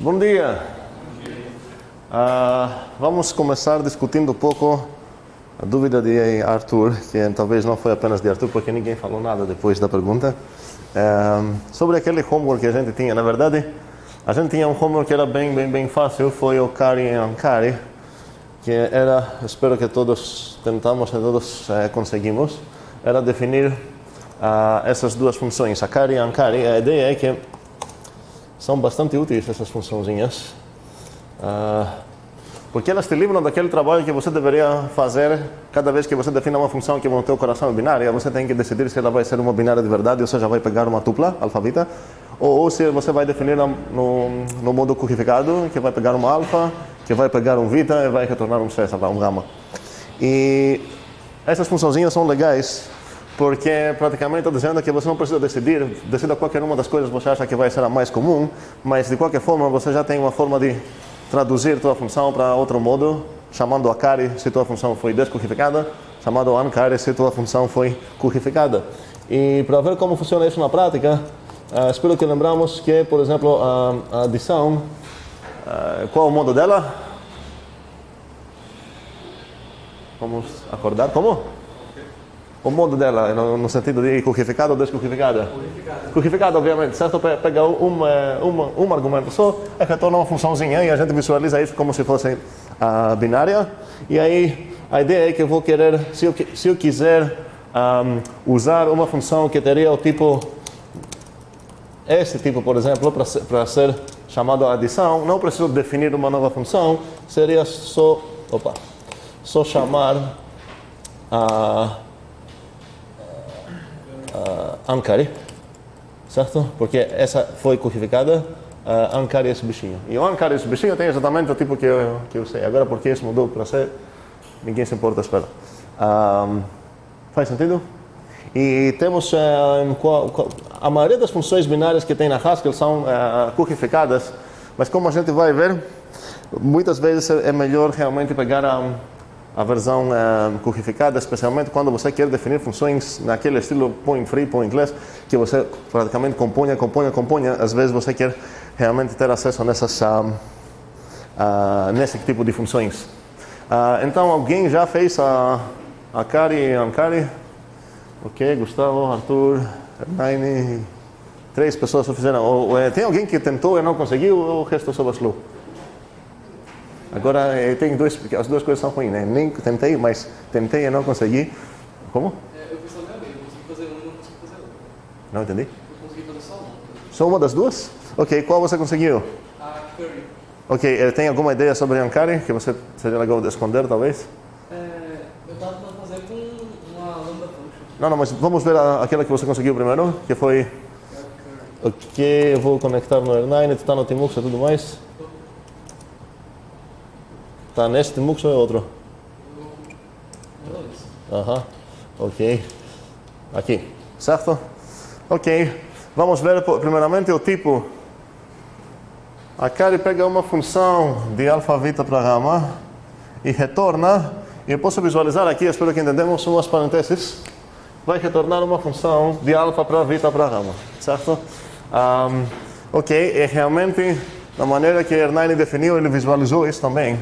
Bom dia. Vamos começar discutindo um pouco a dúvida de Arthur, que talvez não foi apenas de Arthur, porque ninguém falou nada depois da pergunta, sobre aquele homework que a gente tinha. Na verdade, a gente tinha um homework que era bem fácil, foi o Kari e Ankari, que era, espero que todos tentamos e todos conseguimos, era definir essas duas funções, a Kari e Ankari. A ideia é que são bastante úteis essas funçõezinhas, porque elas te livram daquele trabalho que você deveria fazer cada vez que você define uma função que no teu coração é binária. Você tem que decidir se ela vai ser uma binária de verdade, ou seja, vai pegar uma tupla alfavita, ou se você vai definir no modo codificado, que vai pegar uma alfa, que vai pegar um vita e vai retornar um césar, um gama. E essas funçõezinhas são legais, porque praticamente estou dizendo que você não precisa decidir, decida qualquer uma das coisas que você acha que vai ser a mais comum, mas de qualquer forma você já tem uma forma de traduzir tua função para outro modo, chamando a Kari se tua função foi descodificada, chamando a Ankari se tua função foi codificada. E para ver como funciona isso na prática, espero que lembramos que, por exemplo, a adição, qual é o modo dela? Vamos acordar como? O modo dela, no sentido de codificada ou descodificada? Codificada, obviamente, certo? Pega um argumento só, e retorna uma funçãozinha, e a gente visualiza isso como se fosse binária. E aí, a ideia é que eu vou querer, se eu quiser usar uma função que teria o tipo, esse tipo, por exemplo, para ser chamado adição, não preciso definir uma nova função, seria só chamar Ankari, certo? Porque essa foi codificada, Ankari é esse bichinho. E o Ankari esse bichinho tem exatamente o tipo que eu sei. Agora, porque isso mudou para ser, ninguém se importa, espera. Faz sentido? E temos, a maioria das funções binárias que tem na Haskell são codificadas, mas como a gente vai ver, muitas vezes é melhor realmente pegar a versão codificada, especialmente quando você quer definir funções naquele estilo point free, pointless, que você praticamente componha. Às vezes você quer realmente ter acesso nesse tipo de funções. Então, alguém já fez a Kari e Ankari? Ok, Gustavo, Arthur, Hermione, 3 pessoas só fizeram. Tem alguém que tentou e não conseguiu, ou o resto só vacilou? Agora, tem as duas coisas são ruins, né? Nem tentei, mas tentei e não consegui. Como? Eu fiz só minha vez, eu consegui fazer uma e não consegui fazer outra. Não entendi? Eu consegui fazer só uma. Só uma das duas? Ok, qual você conseguiu? A Curry. Ok, tem alguma ideia sobre Ankari que você seria legal de esconder, talvez? Eu estava tentando fazer com uma lambda function. Não, mas vamos ver aquela que você conseguiu primeiro, que foi... Ok, eu vou conectar no R9, está no Tmux e tudo mais. Está neste Tmux ou é outro? Aham, ok. Aqui, certo? Ok, vamos ver primeiramente o tipo. A Kari pega uma função de alfa-vita para gama e retorna, e eu posso visualizar aqui, espero que entendamos umas parênteses, vai retornar uma função de alfa para vita para gama, certo? Ok, e realmente, da maneira que Hernani definiu, ele visualizou isso também.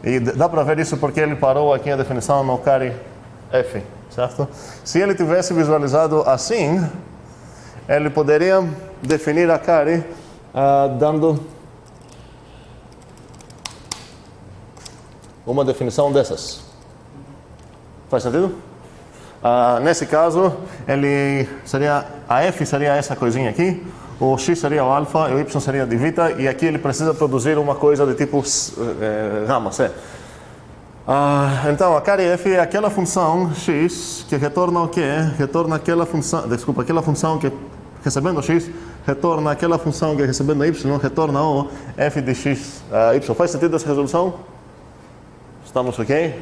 E dá para ver isso porque ele parou aqui a definição no Kari F, certo? Se ele tivesse visualizado assim, ele poderia definir a Kari dando uma definição dessas. Faz sentido? Nesse caso, a F seria essa coisinha aqui, o X seria o alfa, e o Y seria de vita, e aqui ele precisa produzir uma coisa de tipo gama, C. Então, a Kari F é aquela função X que retorna o quê? Retorna aquela função que, recebendo X, retorna aquela função que, recebendo Y, retorna o F de X, Y. Faz sentido essa resolução? Estamos ok?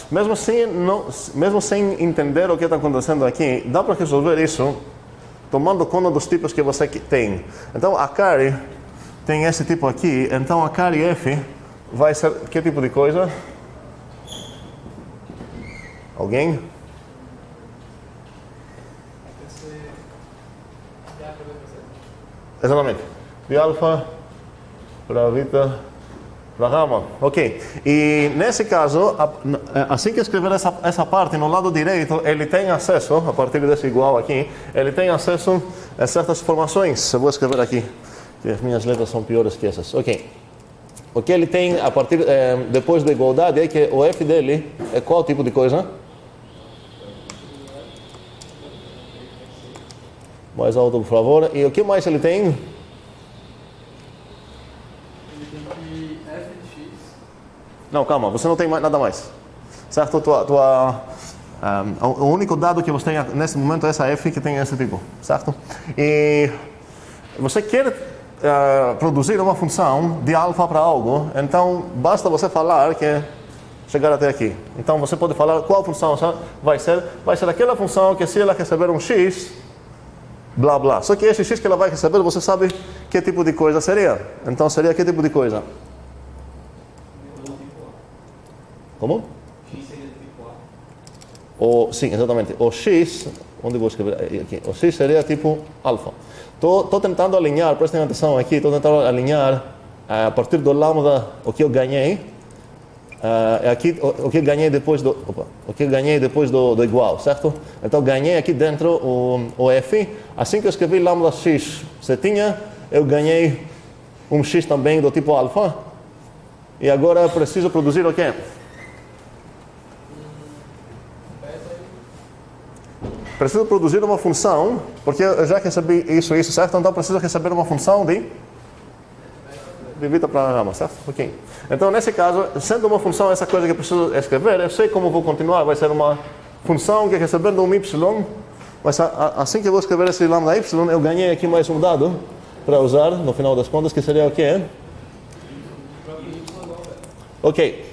Mesmo sem entender o que está acontecendo aqui, dá para resolver isso tomando conta dos tipos que você tem. Então, a Kari tem esse tipo aqui, então a Kari F vai ser que tipo de coisa? Alguém? Vai ser... Exatamente. de alfa para beta para gama. Ok. E nesse caso, assim que escrever essa parte no lado direito, ele tem acesso, a partir desse igual aqui, ele tem acesso a certas informações. Eu vou escrever aqui, que as minhas letras são piores que essas. Ok. O que ele tem a partir depois da igualdade é que o f dele é qual tipo de coisa? Mais alto, por favor. E o que mais ele tem? Não, calma, você não tem nada mais. Certo? O único dado que você tem nesse momento é essa f que tem esse tipo. Certo? E você quer produzir uma função de alfa para algo, então basta você falar que chegar até aqui. Então você pode falar qual função vai ser aquela função que se ela receber um x, blá blá. Só que esse x que ela vai receber, você sabe que tipo de coisa seria. Então seria que tipo de coisa? Como? X seria tipo A. Sim, exatamente. O x, onde vou escrever? Aqui. O x seria tipo alfa. Estou tentando alinhar, prestem atenção aqui, estou tentando alinhar a partir do lambda o que eu ganhei. Aqui o que eu ganhei depois do igual, certo? Então ganhei aqui dentro o f. Assim que eu escrevi lambda x setinha, eu ganhei um x também do tipo alfa. E agora eu preciso produzir o quê? Preciso produzir uma função, porque eu já recebi isso, certo? Então preciso receber uma função de beta para gama, certo? Ok. Então nesse caso, sendo uma função essa coisa que eu preciso escrever, eu sei como vou continuar. Vai ser uma função que recebendo um y, mas assim que eu vou escrever esse lambda y, eu ganhei aqui mais um dado para usar no final das contas, que seria o quê? Ok.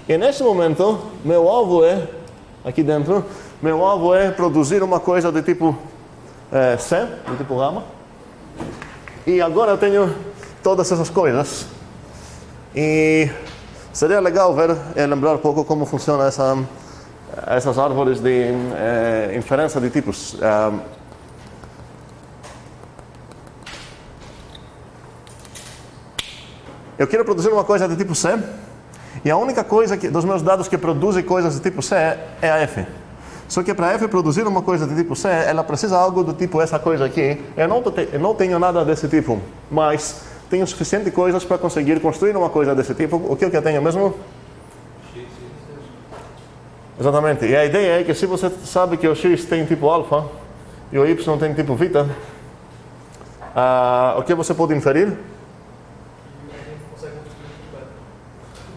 E nesse momento, meu alvo é, aqui dentro, meu alvo é produzir uma coisa de tipo C, de tipo gama. E agora eu tenho todas essas coisas. E seria legal ver e lembrar um pouco como funciona essas árvores de inferência de tipos. Eu quero produzir uma coisa de tipo C. E a única coisa dos meus dados que produzem coisas de tipo C é a f. Só que para f produzir uma coisa de tipo C, ela precisa algo do tipo essa coisa aqui. Eu não tenho nada desse tipo, mas tenho suficiente coisas para conseguir construir uma coisa desse tipo. O que eu tenho mesmo? Exatamente. E a ideia é que se você sabe que o x tem tipo alfa e o y tem tipo beta, o que você pode inferir?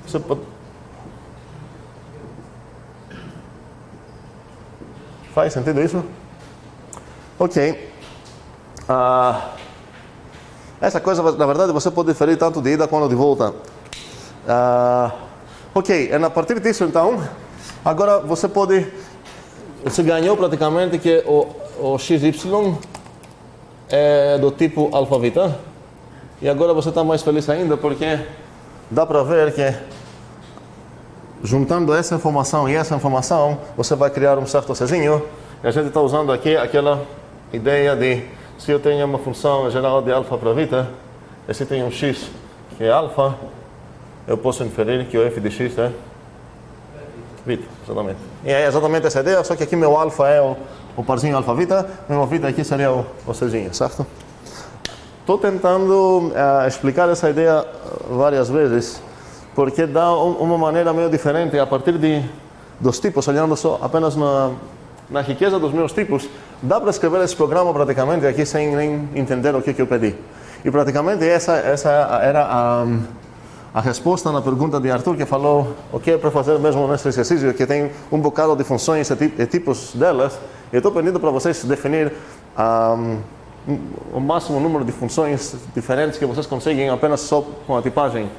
Você pode... Faz sentido isso? Ok. Essa coisa, na verdade, você pode inferir tanto de ida quanto de volta. Ok, e a partir disso, então, agora você ganhou praticamente que o xy é do tipo alfa beta. E agora você está mais feliz ainda porque dá para ver que juntando essa informação e essa informação, você vai criar um certo Czinho. E a gente está usando aqui aquela ideia de se eu tenho uma função geral de alfa para beta, e se tem um x que é alfa, eu posso inferir que o f de x é beta, exatamente. E é exatamente essa ideia, só que aqui meu alfa é o parzinho alfa beta, meu beta aqui seria o Czinho, certo? Estou tentando explicar essa ideia várias vezes, porque dá uma maneira meio diferente a partir dos tipos, olhando só apenas na riqueza dos meus tipos, dá para escrever esse programa praticamente aqui sem nem entender o que eu pedi. E praticamente essa era a resposta na pergunta de Arthur, que falou o que é para fazer mesmo nesse exercício, que tem um bocado de funções e tipos delas, e estou pedindo para vocês definir o máximo número de funções diferentes que vocês conseguem apenas só com a tipagem.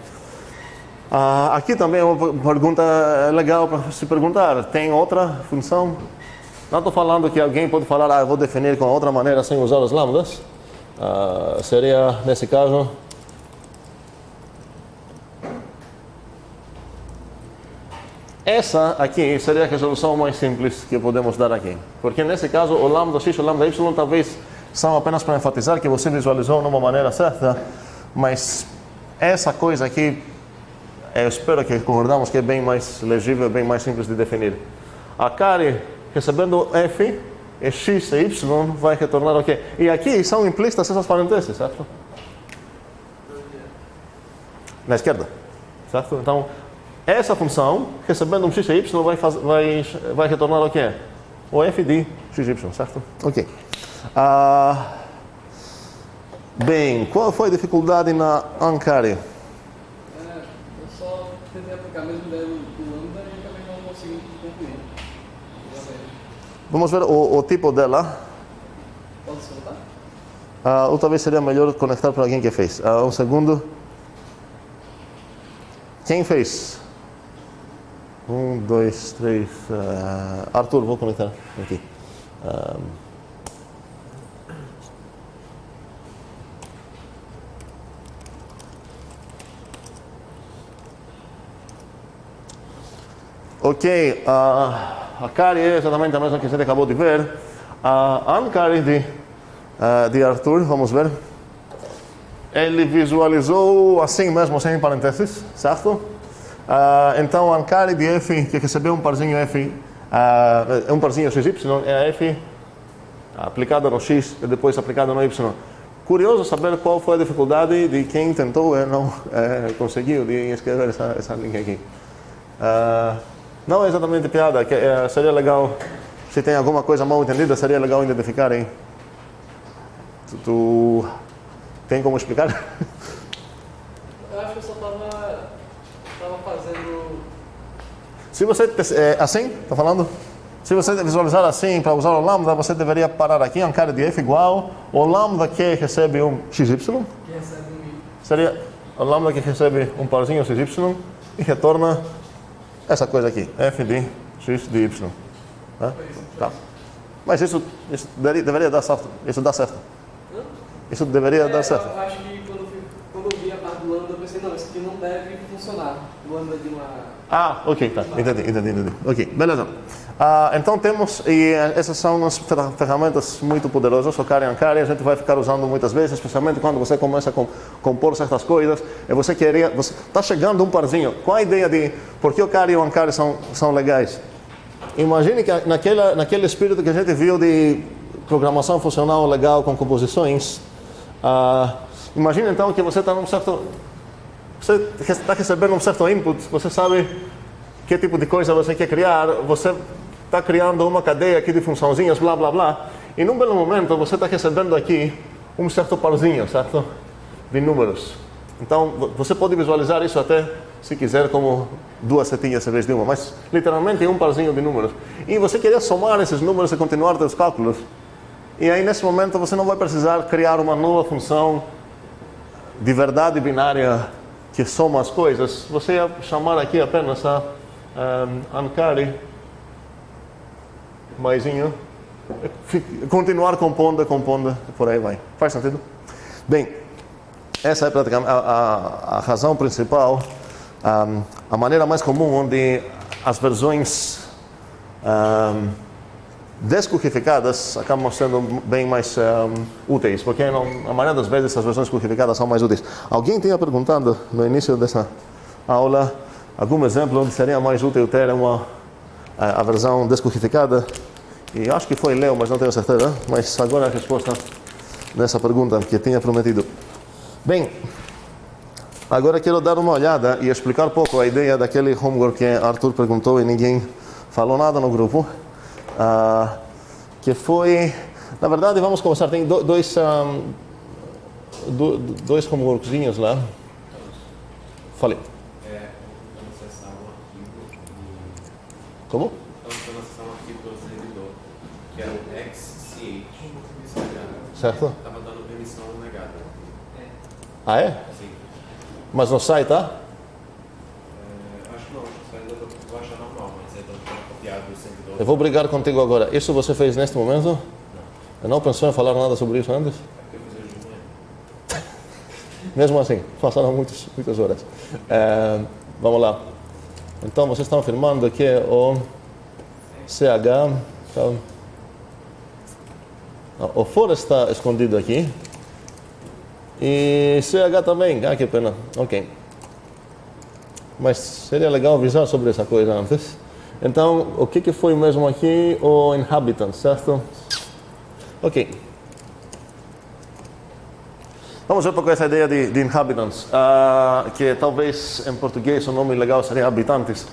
Aqui também é uma pergunta legal para se perguntar. Tem outra função? Não estou falando que alguém pode falar, eu vou definir com outra maneira sem usar os lambdas. Seria, nesse caso, essa aqui seria a resolução mais simples que podemos dar aqui. Porque nesse caso, o lambda x e o lambda y talvez são apenas para enfatizar que você visualizou de uma maneira certa. Mas essa coisa aqui, eu espero que concordamos que é bem mais legível, bem mais simples de definir. A carry recebendo f, e x e y vai retornar o quê? E aqui são implícitas essas parênteses, certo? Na esquerda, certo? Então, essa função, recebendo um x e y, vai retornar o quê? O f de xy, certo? Ok. Bem, qual foi a dificuldade na uncarry? Eu só tentei aplicar a mesma ideia do lambda e também não consegui concluir. Vamos ver o tipo dela. Pode soltar? Ou talvez seria melhor conectar para alguém que fez. Um segundo. Quem fez? 1, 2, 3. Arthur, vou conectar aqui. Ok, a carry é exatamente a mesma que a gente acabou de ver. A uncarry de Arthur, vamos ver. Ele visualizou assim mesmo, sem parênteses, certo? Então, a uncarry de f, que recebeu um parzinho f, um parzinho xy, é a f aplicada no x e depois aplicada no y. Curioso saber qual foi a dificuldade de quem tentou e não conseguiu de escrever essa linha aqui. Não é exatamente piada, seria legal, se tem alguma coisa mal entendida, seria legal identificar, hein? Tu tem como explicar? Eu acho que eu só tava fazendo... Se você, assim, tá falando? Se você visualizar assim, para usar o lambda, você deveria parar aqui, um cara de f igual, o lambda que recebe um xy, Que recebe um seria o lambda que recebe um parzinho xy e retorna essa coisa aqui, f de x de y. Tá. Mas isso deveria dar certo. Isso dá certo. Isso deveria dar certo. Eu acho que quando eu vi a parte do lambda, eu pensei, não, isso aqui não deve funcionar. O lambda de uma... Ok, tá. Entendi. Ok, beleza. Então temos, e essas são umas ferramentas muito poderosas, o carry and uncarry, a gente vai ficar usando muitas vezes, especialmente quando você começa a compor certas coisas, e você está chegando um parzinho. Qual a ideia de por que o carry e o uncarry são legais? Imagine que naquele espírito que a gente viu de programação funcional legal com composições, imagine então que você está você está recebendo um certo input, você sabe que tipo de coisa você quer criar, você está criando uma cadeia aqui de funçãozinhas, blá blá blá, e num belo momento você está recebendo aqui um certo parzinho, certo? De números. Então você pode visualizar isso até, se quiser, como duas setinhas em vez de uma, mas literalmente um parzinho de números. E você queria somar esses números e continuar seus cálculos. E aí nesse momento você não vai precisar criar uma nova função de verdade binária que soma as coisas. Você ia chamar aqui apenas a uncarry maisinho, continuar compondo, por aí vai. Faz sentido? Bem, essa é praticamente a razão principal, a maneira mais comum onde as versões descodificadas acabam sendo bem mais úteis, porque a maioria das vezes as versões codificadas são mais úteis. Alguém tinha perguntado no início dessa aula algum exemplo onde seria mais útil ter a versão descodificada? E acho que foi Leo, mas não tenho certeza. Mas agora a resposta nessa pergunta que tinha prometido. Bem, agora quero dar uma olhada e explicar um pouco a ideia daquele homework que Arthur perguntou e ninguém falou nada no grupo. Que foi, na verdade, vamos começar. Tem dois homeworkzinhos lá. Falei. Acessar um arquivo Como? Estamos acessar um arquivo do servidor, que era o XCH. Certo? Estava dando permissão negada. Ah, é? Sim. Mas no site, tá? Acho que não, só ainda vou achar normal, mas ainda está copiado do servidor. Eu vou brigar contigo agora. Isso você fez neste momento? Não. Eu não pensou em falar nada sobre isso antes? É porque eu fiz hoje de manhã. Mesmo assim, passaram muitas horas. Vamos lá. Então, vocês estão afirmando que o CH... O for está escondido aqui. E CH também. Ah, que pena. Ok. Mas seria legal avisar sobre essa coisa antes. Então, o que foi mesmo aqui? O inhabitant, certo? Ok. Vamos ver um pouco essa ideia de inhabitants, que talvez em português o nome legal seria habitantes.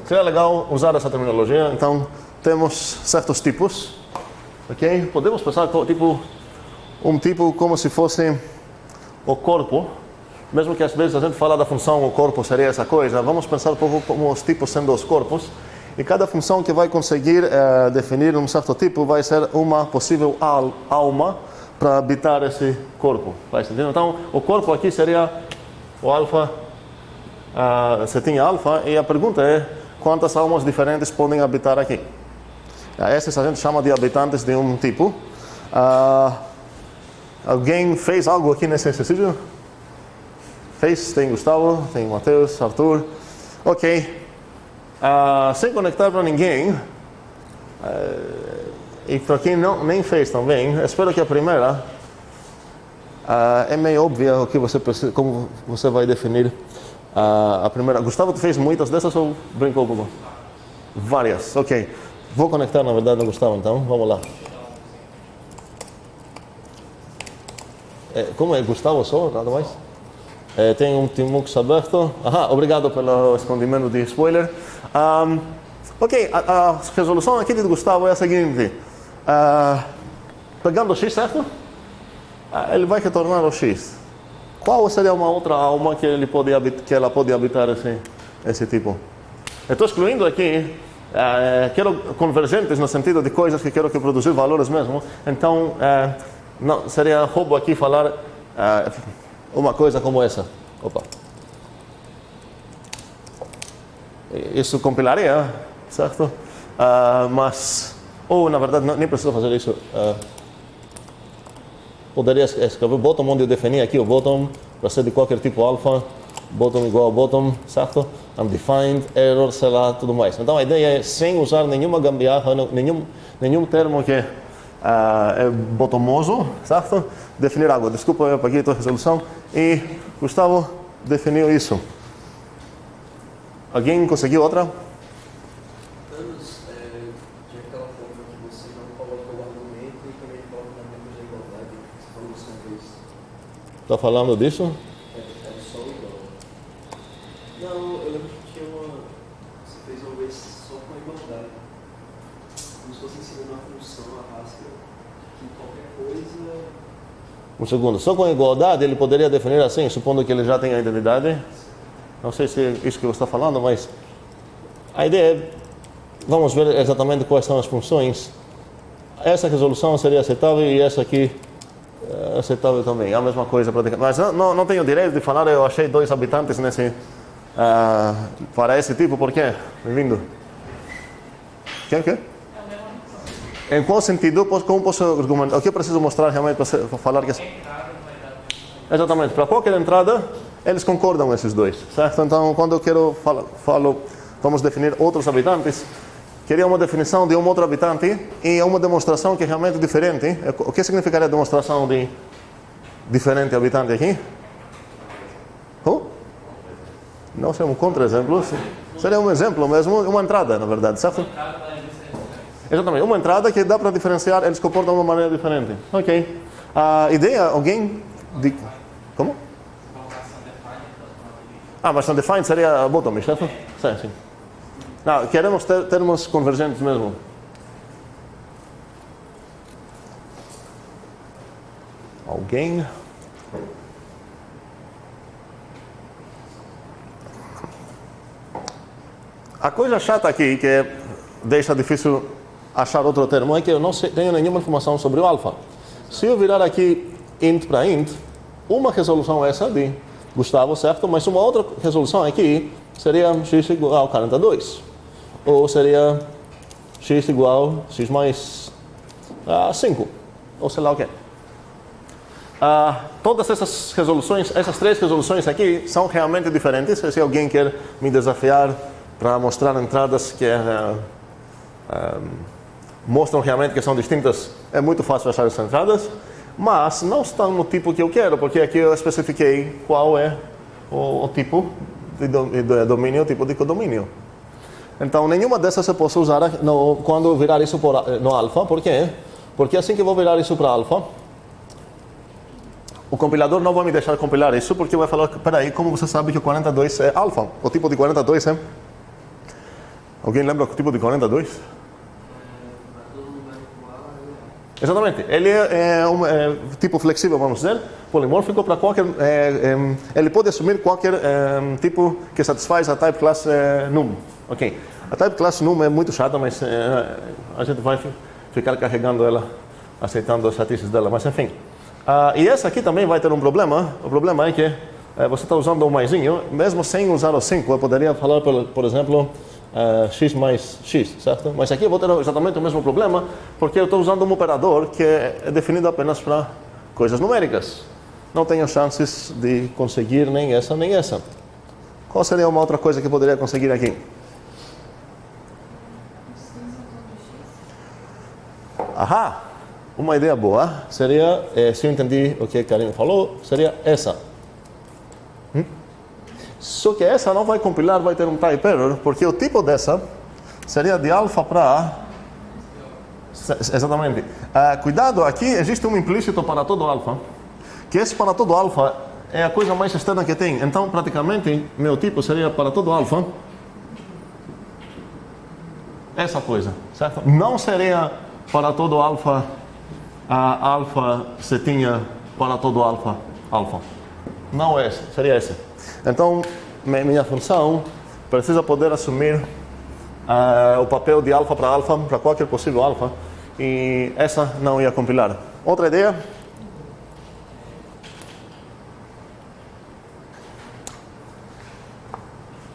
Seria legal usar essa terminologia. Então, temos certos tipos. Ok? Podemos pensar um tipo como se fosse o corpo. Mesmo que às vezes a gente fala da função o corpo seria essa coisa, vamos pensar um pouco como os tipos sendo os corpos. E cada função que vai conseguir definir um certo tipo vai ser uma possível alma para habitar esse corpo. Faz sentido? Então, o corpo aqui seria o alfa, você tinha alfa, e a pergunta é quantas almas diferentes podem habitar aqui? Esses a gente chama de habitantes de um tipo. Alguém fez algo aqui nesse exercício? Fez? Tem Gustavo, tem Matheus, Arthur. Ok. Sem conectar para ninguém, e para quem nem fez também, espero que a primeira é meio óbvia o que você precisa, como você vai definir a primeira. Gustavo, tu fez muitas dessas ou brincou com várias? Ok. Vou conectar na verdade no Gustavo então, vamos lá. Como é Gustavo só, nada mais? Tem um Timux aberto. Obrigado pelo escondimento de spoiler. Ok, a resolução aqui de Gustavo é a seguinte. Pegando o X, certo? Ele vai retornar o X. Qual seria uma outra alma que ela pode habitar esse tipo? Eu estou excluindo aqui. Quero convergentes no sentido de coisas que quero que produzir valores mesmo. Então, não, seria roubo aqui falar uma coisa como essa. Opa. Isso compilaria, certo? Mas, ou na verdade, nem preciso fazer isso. Poderia escrever bottom, onde eu defini aqui o bottom, para ser de qualquer tipo alfa, bottom igual a bottom, certo? Undefined, error, sei lá, tudo mais. Então a ideia é, sem usar nenhuma gambiarra, nenhum termo que é botomoso, certo? Definir algo. Desculpa, eu apaguei a tua resolução. E Gustavo definiu isso. Alguém conseguiu outra? Thanos, tinha aquela forma que você não coloca o argumento e também coloca na menos da igualdade. Você falou isso uma vez. Está falando disso? É só igual. Não, eu lembro que tinha uma. Você fez uma vez só com a igualdade. Como se fosse ensinando uma função, a Haskell, que qualquer coisa. Um segundo. Só com a igualdade ele poderia definir assim, supondo que ele já tem a identidade? Não sei se é isso que você está falando, mas a ideia é, vamos ver exatamente quais são as funções. Essa resolução seria aceitável e essa aqui é aceitável também. É a mesma coisa praticamente. Mas não tenho direito de falar, eu achei 2 habitantes para esse tipo, por quê? Bem-vindo. O quê? Em qual sentido? Como posso argumentar? O que eu preciso mostrar realmente para falar que... Exatamente. Para qualquer entrada, eles concordam esses dois, certo? Então, quando eu quero vamos definir outros habitantes, queria uma definição de um outro habitante e uma demonstração que é realmente diferente. O que significaria a demonstração de diferente habitante aqui? Não seria um contra-exemplo? Seria um exemplo mesmo, uma entrada, na verdade, certo? Exatamente, uma entrada que dá para diferenciar, eles comportam de uma maneira diferente. Ok. A ideia, alguém... Como? Mas undefined seria bottom, certo? Sim. Não, queremos termos convergentes mesmo. Alguém? A coisa chata aqui, que deixa difícil achar outro termo, é que eu não tenho nenhuma informação sobre o alfa. Se eu virar aqui int para int, uma resolução essa de Gustavo, certo? Mas uma outra resolução aqui seria x igual a 42. Ou seria x igual a x mais 5. Ou sei lá o que. Todas essas resoluções, essas 3 resoluções aqui, são realmente diferentes. Se alguém quer me desafiar para mostrar entradas que mostram realmente que são distintas, é muito fácil achar essas entradas. mas não estão no tipo que eu quero, porque aqui eu especifiquei qual é o tipo de domínio, o tipo de codomínio. Então, nenhuma dessas eu posso usar quando eu virar isso no alfa. Por quê? Porque assim que eu vou virar isso para alfa, o compilador não vai me deixar compilar isso, porque vai falar, peraí, como você sabe que o 42 é alfa? O tipo de 42 é... Alguém lembra o tipo de 42? Exatamente. Ele é tipo flexível, vamos dizer, polimórfico para qualquer... ele pode assumir qualquer tipo que satisfaz a type class num. Ok. A type class num é muito chata, mas a gente vai ficar carregando ela, aceitando as chatices dela, mas enfim. E essa aqui também vai ter um problema. O problema é que você está usando o maisinho, mesmo sem usar o 5, eu poderia falar, por exemplo, x mais x, certo? Mas aqui eu vou ter exatamente o mesmo problema, porque eu estou usando um operador que é definido apenas para coisas numéricas. Não tenho chances de conseguir nem essa, nem essa. Qual seria uma outra coisa que eu poderia conseguir aqui? Ahá! Uma ideia boa seria, se eu entendi o que a Karine falou, seria essa. Só que essa não vai compilar, vai ter um type error, porque o tipo dessa seria de alfa para... Exatamente. Cuidado, aqui existe um implícito para todo alfa, que esse para todo alfa é a coisa mais externa que tem. Então, praticamente, meu tipo seria para todo alfa essa coisa, certo? Não seria para todo alfa... alfa setinha para todo alfa, alfa. Não é esse, seria esse. Então, minha função precisa poder assumir o papel de alfa, para qualquer possível alfa, e essa não ia compilar. Outra ideia?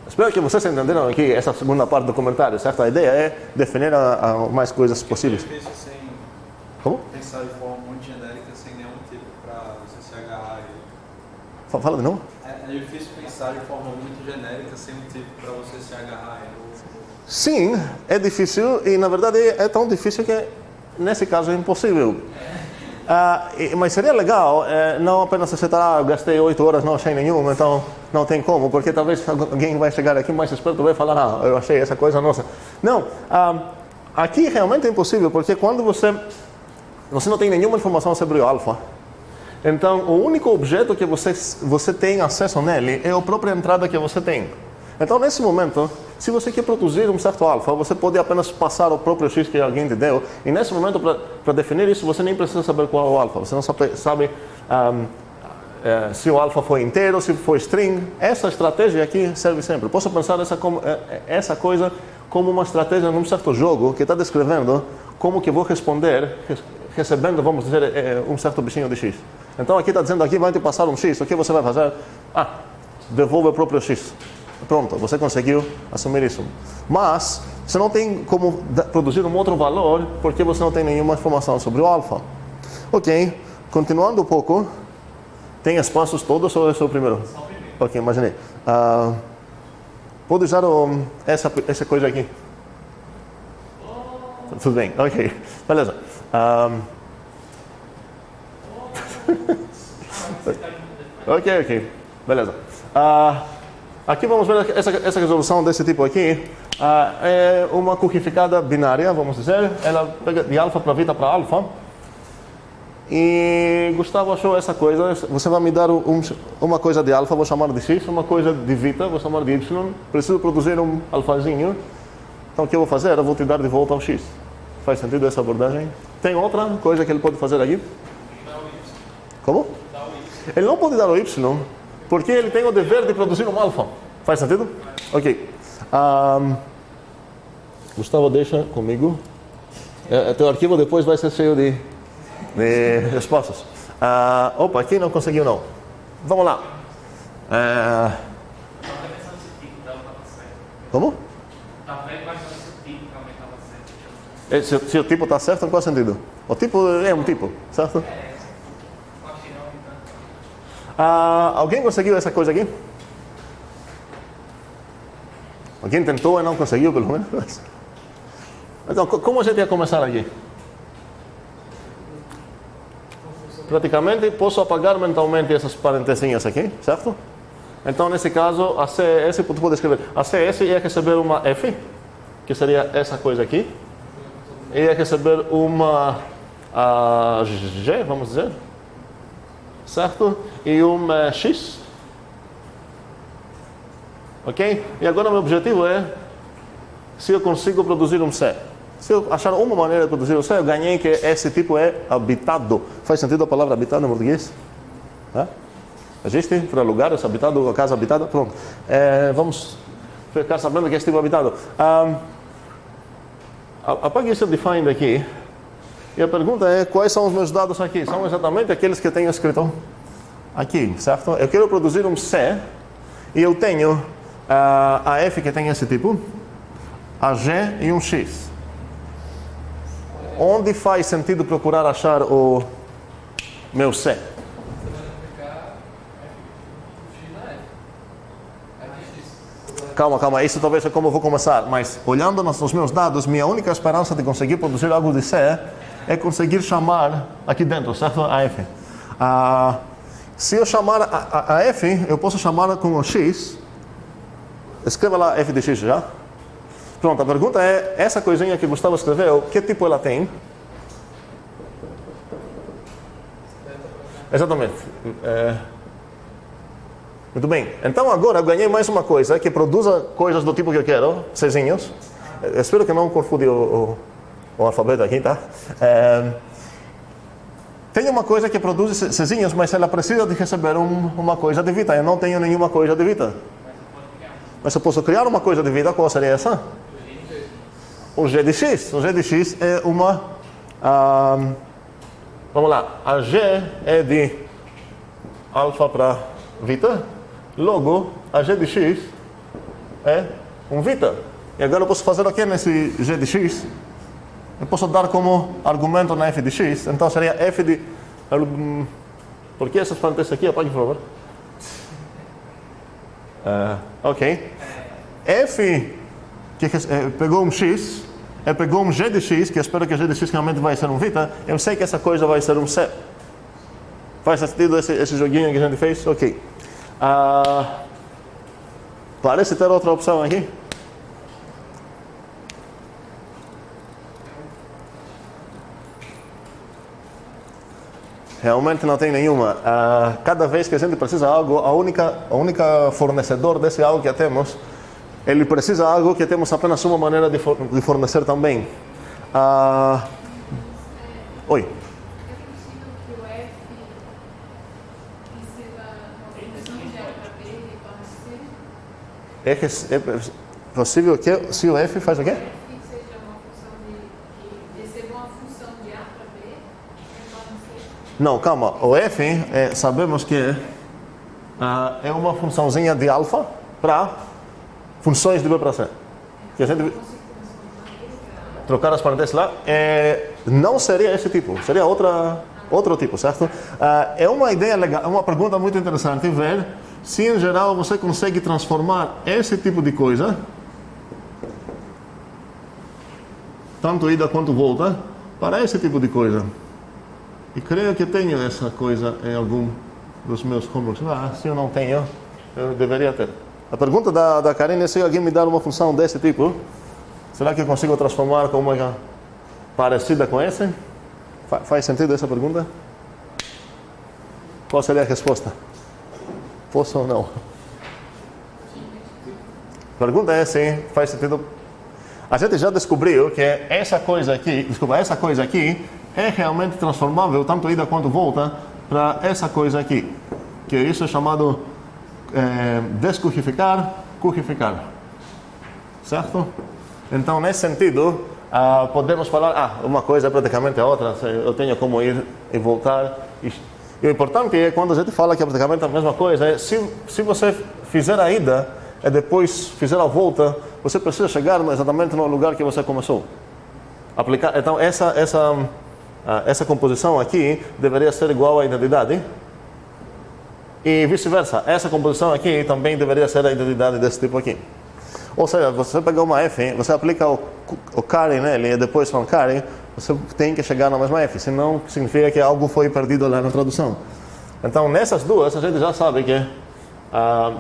Espero que vocês entenderam aqui essa segunda parte do comentário, certo? A ideia é definir mais coisas possíveis. Como? Pensar de forma muito genérica sem nenhum tipo para você se agarrar a ele. Fala de novo? É difícil pensar de forma muito genérica sem um tipo para você se agarrar a ele. Sim, é difícil e na verdade é tão difícil que nesse caso é impossível. Mas seria legal não apenas aceitar, eu gastei 8 horas, não achei nenhuma, então não tem como, porque talvez alguém vai chegar aqui mais esperto vai falar, eu achei essa coisa, nossa. Não, aqui realmente é impossível, porque quando você não tem nenhuma informação sobre o alfa. Então, o único objeto que você tem acesso nele é a própria entrada que você tem. Então, nesse momento, se você quer produzir um certo alfa, você pode apenas passar o próprio x que alguém te deu. E nesse momento, para definir isso, você nem precisa saber qual é o alfa. Você não sabe se o alfa foi inteiro, se foi string. Essa estratégia aqui serve sempre. Posso pensar essa coisa como uma estratégia num certo jogo que está descrevendo como que vou responder recebendo, vamos dizer, um certo bichinho de x. Então aqui está dizendo, aqui vai te passar um x, o que você vai fazer? Devolve o próprio x. Pronto, você conseguiu assumir isso. Mas você não tem como produzir um outro valor porque você não tem nenhuma informação sobre o alfa. Ok, continuando um pouco, tem espaços todos ou é só o primeiro? Só o primeiro. Ok, imaginei. Pode usar essa coisa aqui? Tudo bem, ok. Beleza. Ok. Beleza. Aqui vamos ver essa resolução desse tipo aqui. É uma codificada binária, vamos dizer. Ela pega de alfa para beta para alfa. E Gustavo achou essa coisa. Você vai me dar uma coisa de alfa, vou chamar de x. Uma coisa de beta, vou chamar de y. Preciso produzir um alfazinho. Então o que eu vou fazer? Eu vou te dar de volta ao x. Faz sentido essa abordagem? Tem outra coisa que ele pode fazer aqui? Como? Ele não pode dar o y, porque ele tem o dever de produzir um alfa. Faz sentido? Ok. Gustavo, deixa comigo. Teu arquivo depois vai ser cheio de respostas. Opa, aqui não conseguiu não. Vamos lá. Como? Se o tipo está certo, em qual sentido? O tipo é um tipo, certo? Alguém conseguiu essa coisa aqui? Alguém tentou e não conseguiu, pelo menos? Então, como a gente ia começar aqui? praticamente posso apagar mentalmente essas parentesinhas aqui, certo? Então, nesse caso, a CS, tu pode escrever, a CS ia receber uma F, que seria essa coisa aqui, ia receber uma G, vamos dizer, certo? E uma X, ok? E agora meu objetivo é se eu consigo produzir um C. Se eu achar uma maneira de produzir um C, eu ganhei que esse tipo é habitado. Faz sentido a palavra habitado em português? Existe? Para lugares habitados, a casa habitada? Pronto. Vamos ficar sabendo que é esse tipo habitado. Apague esse define aqui. E a pergunta é, quais são os meus dados aqui? São exatamente aqueles que eu tenho escrito aqui, certo? Eu quero produzir um C e eu tenho a F que tem esse tipo, a G e um X. Onde faz sentido procurar achar o meu C? Calma, isso talvez é como eu vou começar, mas olhando nos meus dados, minha única esperança de conseguir produzir algo de C é conseguir chamar aqui dentro, certo? A F. Se eu chamar a F, eu posso chamar com o X. Escreva lá F de X já. Pronto, a pergunta é, essa coisinha que o Gustavo escreveu, que tipo ela tem? Exatamente. Muito bem. Então agora eu ganhei mais uma coisa que produza coisas do tipo que eu quero, Czinhos. Espero que não confunde o alfabeto aqui, tá? Tem uma coisa que produz Czinhos, mas ela precisa de receber uma coisa de vida. Eu não tenho nenhuma coisa de vida. Mas eu posso criar uma coisa de vida, qual seria essa? O G de X. O G de X é uma... vamos lá. A G é de alfa para vita. Logo, a G de X é um vita. E agora eu posso fazer o que nesse G de X? Eu posso dar como argumento na F de X. Então seria F de... Por que essas parênteses aqui? Apague, por favor. Ok. F que pegou um X, pegou um G de X, que eu espero que o G de X realmente vai ser um vita. Eu sei que essa coisa vai ser um C. Faz sentido esse joguinho que a gente fez? Ok. Parece ter outra opção aqui. Realmente não tem nenhuma. Cada vez que a gente precisa de algo, a única fornecedor desse algo que temos, ele precisa de algo que temos apenas uma maneira de fornecer também. Oi. É possível que se o F faz o quê? Não, calma. O F, sabemos que é uma funçãozinha de alfa para funções de B para C. Que a gente trocar as parênteses lá, não seria esse tipo, seria outro tipo, certo? É uma ideia legal, é uma pergunta muito interessante ver se em geral você consegue transformar esse tipo de coisa, tanto ida quanto volta, para esse tipo de coisa. E creio que tenho essa coisa em algum dos meus homeworks. Se eu não tenho, eu deveria ter. A pergunta da Karine é se alguém me dar uma função desse tipo, será que eu consigo transformar com uma parecida com essa? Faz sentido essa pergunta? Qual seria a resposta? Posso ou não? A pergunta é se faz sentido. A gente já descobriu que essa coisa aqui é realmente transformável, tanto ida quanto volta, para essa coisa aqui. Que isso é chamado descurrificar, currificar. Certo? Então, nesse sentido, podemos falar, uma coisa é praticamente a outra, eu tenho como ir e voltar. E o importante é, quando a gente fala que é praticamente a mesma coisa, se você fizer a ida e depois fizer a volta, você precisa chegar exatamente no lugar que você começou. Então, essa composição aqui deveria ser igual à identidade. E vice-versa, essa composição aqui também deveria ser a identidade desse tipo aqui. Ou seja, você pega uma F, você aplica o carry nele e depois from carry, você tem que chegar na mesma F, senão significa que algo foi perdido lá na tradução. Então, nessas duas, a gente já sabe que é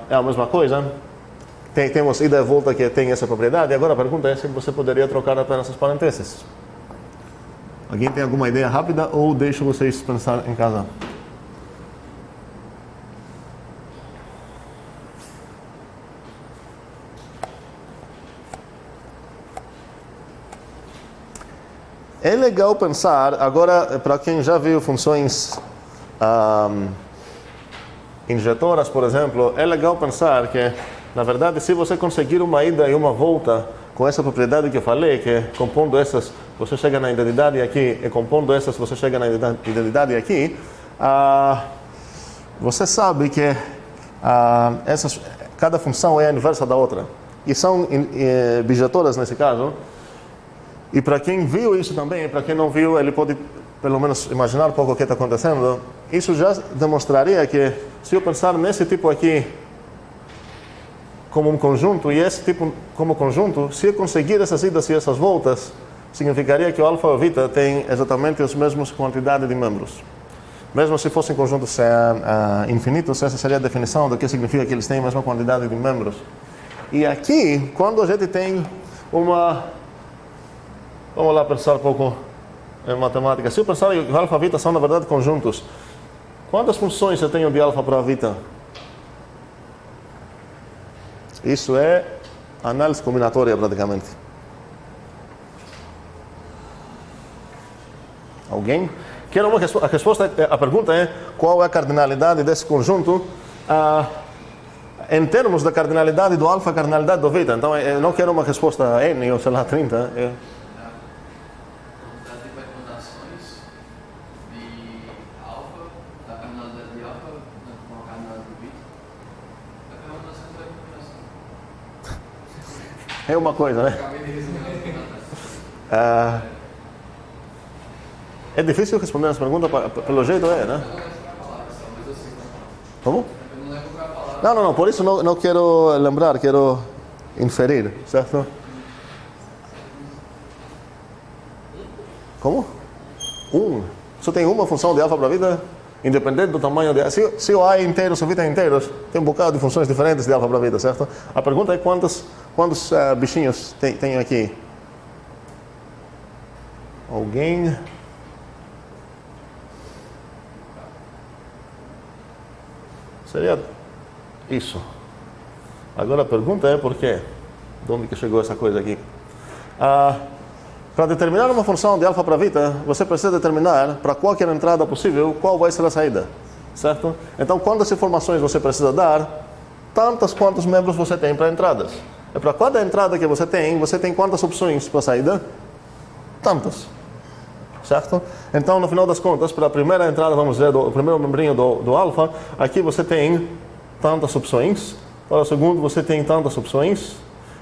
a mesma coisa. Temos ida e volta que tem essa propriedade. Agora a pergunta é se você poderia trocar apenas as parênteses. Alguém tem alguma ideia rápida ou deixo vocês pensar em casa? É legal pensar, agora, para quem já viu funções injetoras, por exemplo, é legal pensar que, na verdade, se você conseguir uma ida e uma volta com essa propriedade que eu falei, que é compondo essas, você chega na identidade aqui, e compondo essas, você chega na identidade aqui, você sabe que cada função é a inversa da outra. E são bijetoras nesse caso. E para quem viu isso também, para quem não viu, ele pode pelo menos imaginar um pouco o que está acontecendo. Isso já demonstraria que, se eu pensar nesse tipo aqui como um conjunto, e esse tipo como conjunto, se eu conseguir essas idas e essas voltas, significaria que o alfa e o beta têm exatamente as mesmas quantidades de membros. Mesmo se fossem conjuntos infinitos, essa seria a definição do que significa que eles têm a mesma quantidade de membros. E aqui, quando a gente tem uma... Vamos lá pensar um pouco em matemática. Se eu pensar que o alfa e beta são, na verdade, conjuntos, quantas funções eu tenho de alfa para beta? Isso é análise combinatória, praticamente. Alguém? Quero uma resposta. A pergunta é: qual é a cardinalidade desse conjunto em termos da cardinalidade do alfa e cardinalidade do beta? Então, eu não quero uma resposta N ou sei lá 30. É uma coisa, né? É difícil responder essa pergunta, pelo jeito né? Como? Não, por isso não quero lembrar, quero inferir, certo? Como? Só tem uma função de alfa para beta, independente do tamanho de... Se o A é inteiro, se o beta é inteiro, tem um bocado de funções diferentes de alfa para beta, certo? A pergunta é quantos bichinhos tem aqui? Alguém? Seria isso. Agora a pergunta é por quê? De onde que chegou essa coisa aqui? Para determinar uma função de alfa para beta, você precisa determinar para qualquer entrada possível qual vai ser a saída, certo? Então, quantas informações você precisa dar, tantas quantos membros você tem para entradas. E para cada entrada que você tem quantas opções para saída? Tantas, certo? Então, no final das contas, para a primeira entrada, vamos dizer, o primeiro membrinho do alfa, aqui você tem tantas opções. Para o segundo, você tem tantas opções.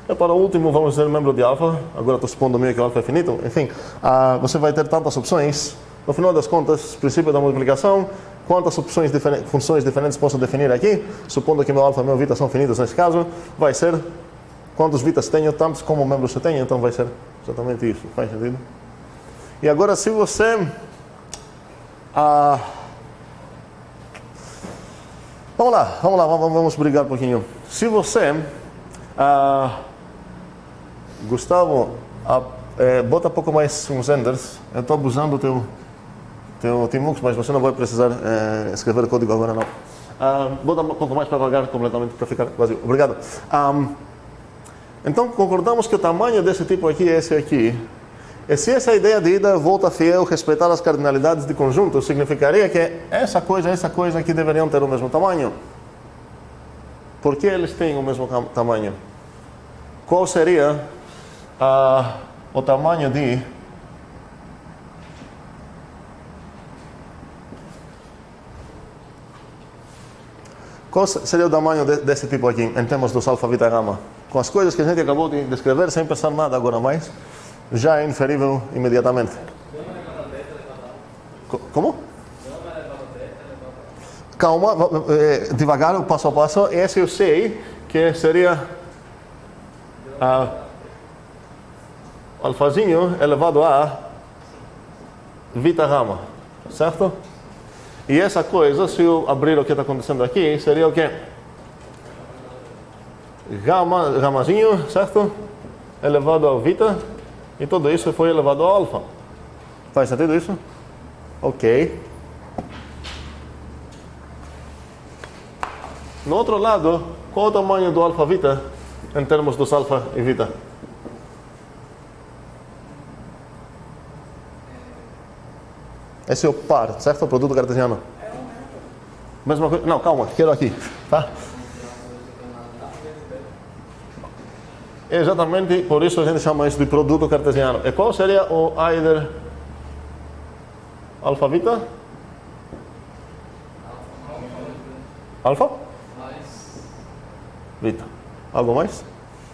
E para o último, vamos dizer, membro de alfa, agora estou supondo meio que o alfa é finito, enfim, você vai ter tantas opções. No final das contas, princípio da multiplicação, quantas funções diferentes posso definir aqui, supondo que meu alfa e meu beta são finitos nesse caso, vai ser quantos betas tenho, tantos como membros eu tenho, então vai ser exatamente isso, faz sentido? E agora, se você... Vamos brigar um pouquinho. Se você... Gustavo, bota um pouco mais uns enders. Eu estou abusando do teu Tmux, mas você não vai precisar escrever código agora não. Bota um pouco mais para devagar, completamente, para ficar vazio. Obrigado. Então, concordamos que o tamanho desse tipo aqui é esse aqui. E se essa ideia de ida, volta fiel, respeitar as cardinalidades de conjunto, significaria que essa coisa aqui deveriam ter o mesmo tamanho. Por que eles têm o mesmo tamanho? Qual seria o tamanho de... Qual seria o tamanho desse tipo aqui, em termos dos alfa, beta, gama? Com as coisas que a gente acabou de descrever, sem pensar nada agora mais, já é inferível imediatamente. Como? Calma, devagar, passo a passo. Esse eu sei que seria alfazinho elevado a Vita Gama, certo? E essa coisa, se eu abrir o que está acontecendo aqui, seria o quê? Gamazinho, certo? Elevado ao Vita, e tudo isso foi elevado ao Alfa. Faz sentido isso? Ok. No outro lado, qual o tamanho do Alfa Vita em termos dos Alfa e Vita? Esse é o par, certo? O produto cartesiano. Mesma coisa. Não, calma, quero aqui. Tá? Exatamente por isso a gente chama isso de produto cartesiano. E qual seria o Aider Alfa Vita? Alfa? Vita. Algo mais?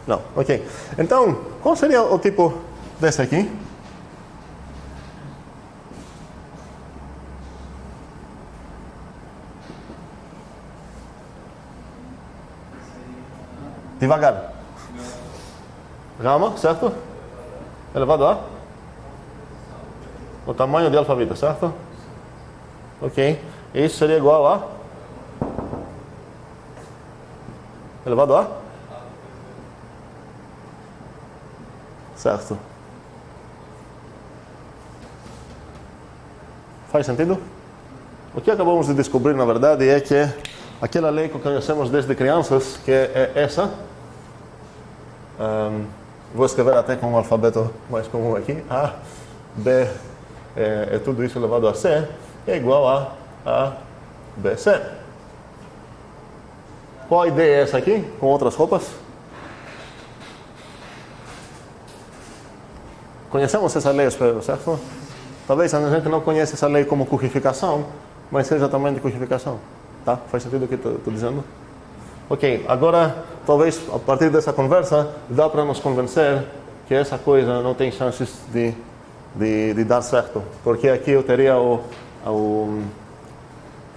Não. Ok. Então, qual seria o tipo desse aqui? Devagar. Gama, certo? Elevado a? O tamanho de alfa-vita, certo? Ok. Isso seria igual a? Elevado a? Certo. Faz sentido? O que acabamos de descobrir, na verdade, é que aquela lei que conhecemos desde crianças, que é essa, vou escrever até com um alfabeto mais comum aqui, A, B, é tudo isso elevado a C, é igual a B, C. Qual a ideia é essa aqui, com outras roupas? Conhecemos essa lei, espero, certo? Talvez a gente não conheça essa lei como cujificação, mas seja também de cujificação. Tá? Faz sentido o que estou dizendo? Ok, agora, talvez a partir dessa conversa, dá para nos convencer que essa coisa não tem chances de dar certo. Porque aqui eu teria o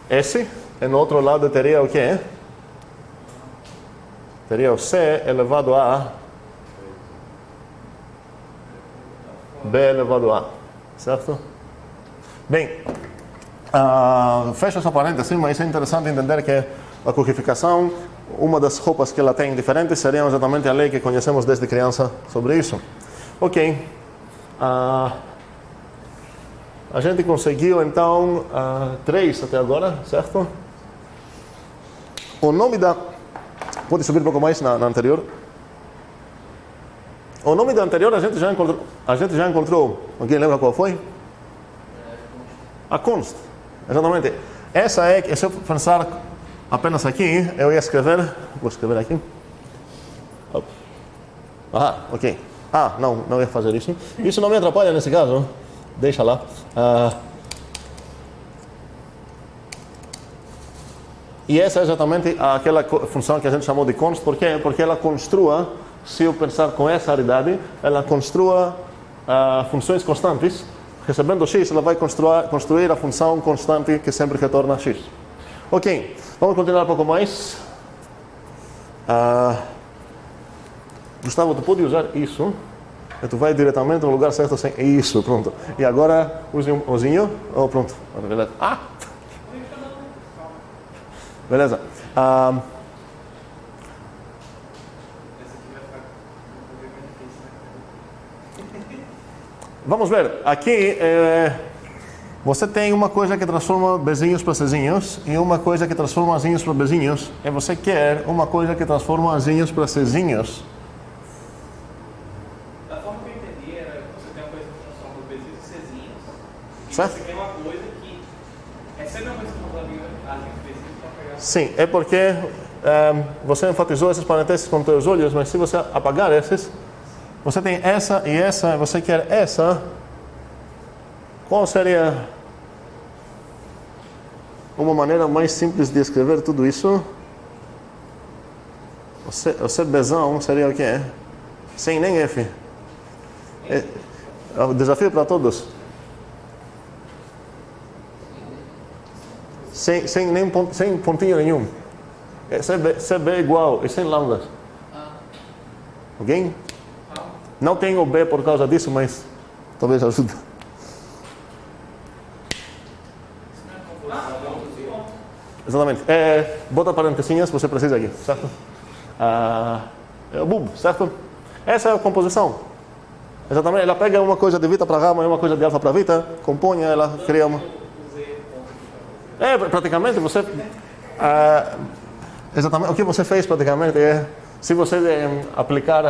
S, e no outro lado eu teria o quê? Teria o C elevado a B elevado a. Certo? Bem, fecho essa parêntese, mas é interessante entender que a cujificação, uma das roupas que ela tem diferentes seria exatamente a lei que conhecemos desde criança sobre isso. Ok. A gente conseguiu então 3 até agora, certo? O nome da... Pode subir um pouco mais na anterior? O nome da anterior a gente já encontrou. Alguém lembra qual foi? A const. Exatamente. Essa é que, se eu pensar apenas aqui, eu ia escrever. Vou escrever aqui. Ok. Não ia fazer isso. Isso não me atrapalha nesse caso. Deixa lá. E essa é exatamente aquela função que a gente chamou de const. Por quê? Porque ela construa, se eu pensar com essa aridade, ela construa funções constantes. Recebendo x, ela vai construir a função constante que sempre retorna x. Ok, vamos continuar um pouco mais. Gustavo, tu pode usar isso, e tu vai diretamente no lugar certo sem isso, pronto. E agora use um ozinho. Oh, pronto. Beleza. Beleza. Vamos ver, aqui você tem uma coisa que transforma bezinhos para cezinhos e uma coisa que transforma azinhos para bezinhos, e você quer uma coisa que transforma azinhos para cezinhos. Da forma que eu entendi, era você tem uma coisa que transforma bezinhos em cezinhos, e certo? você quer uma coisa que recebe uma coisa que transforma azinhos em bezinhos para pegar. Sim, é porque você enfatizou esses parênteses com teus olhos, mas se você apagar esses, você tem essa e essa, você quer essa. Qual seria uma maneira mais simples de escrever tudo isso? O CBzão seria o quê? Sem nem F. É o desafio para todos. Sem pontinho nenhum. CB igual e sem lambdas. Alguém? Não tenho o B por causa disso, mas talvez ajude. Exatamente. Bota parentesinhas, você precisa aqui, certo? É o bub, certo? Essa é a composição. Exatamente. Ela pega uma coisa de vita para gamma e uma coisa de alfa para vita, compõe, ela cria uma... Praticamente você... exatamente. O que você fez praticamente é... Se você aplicar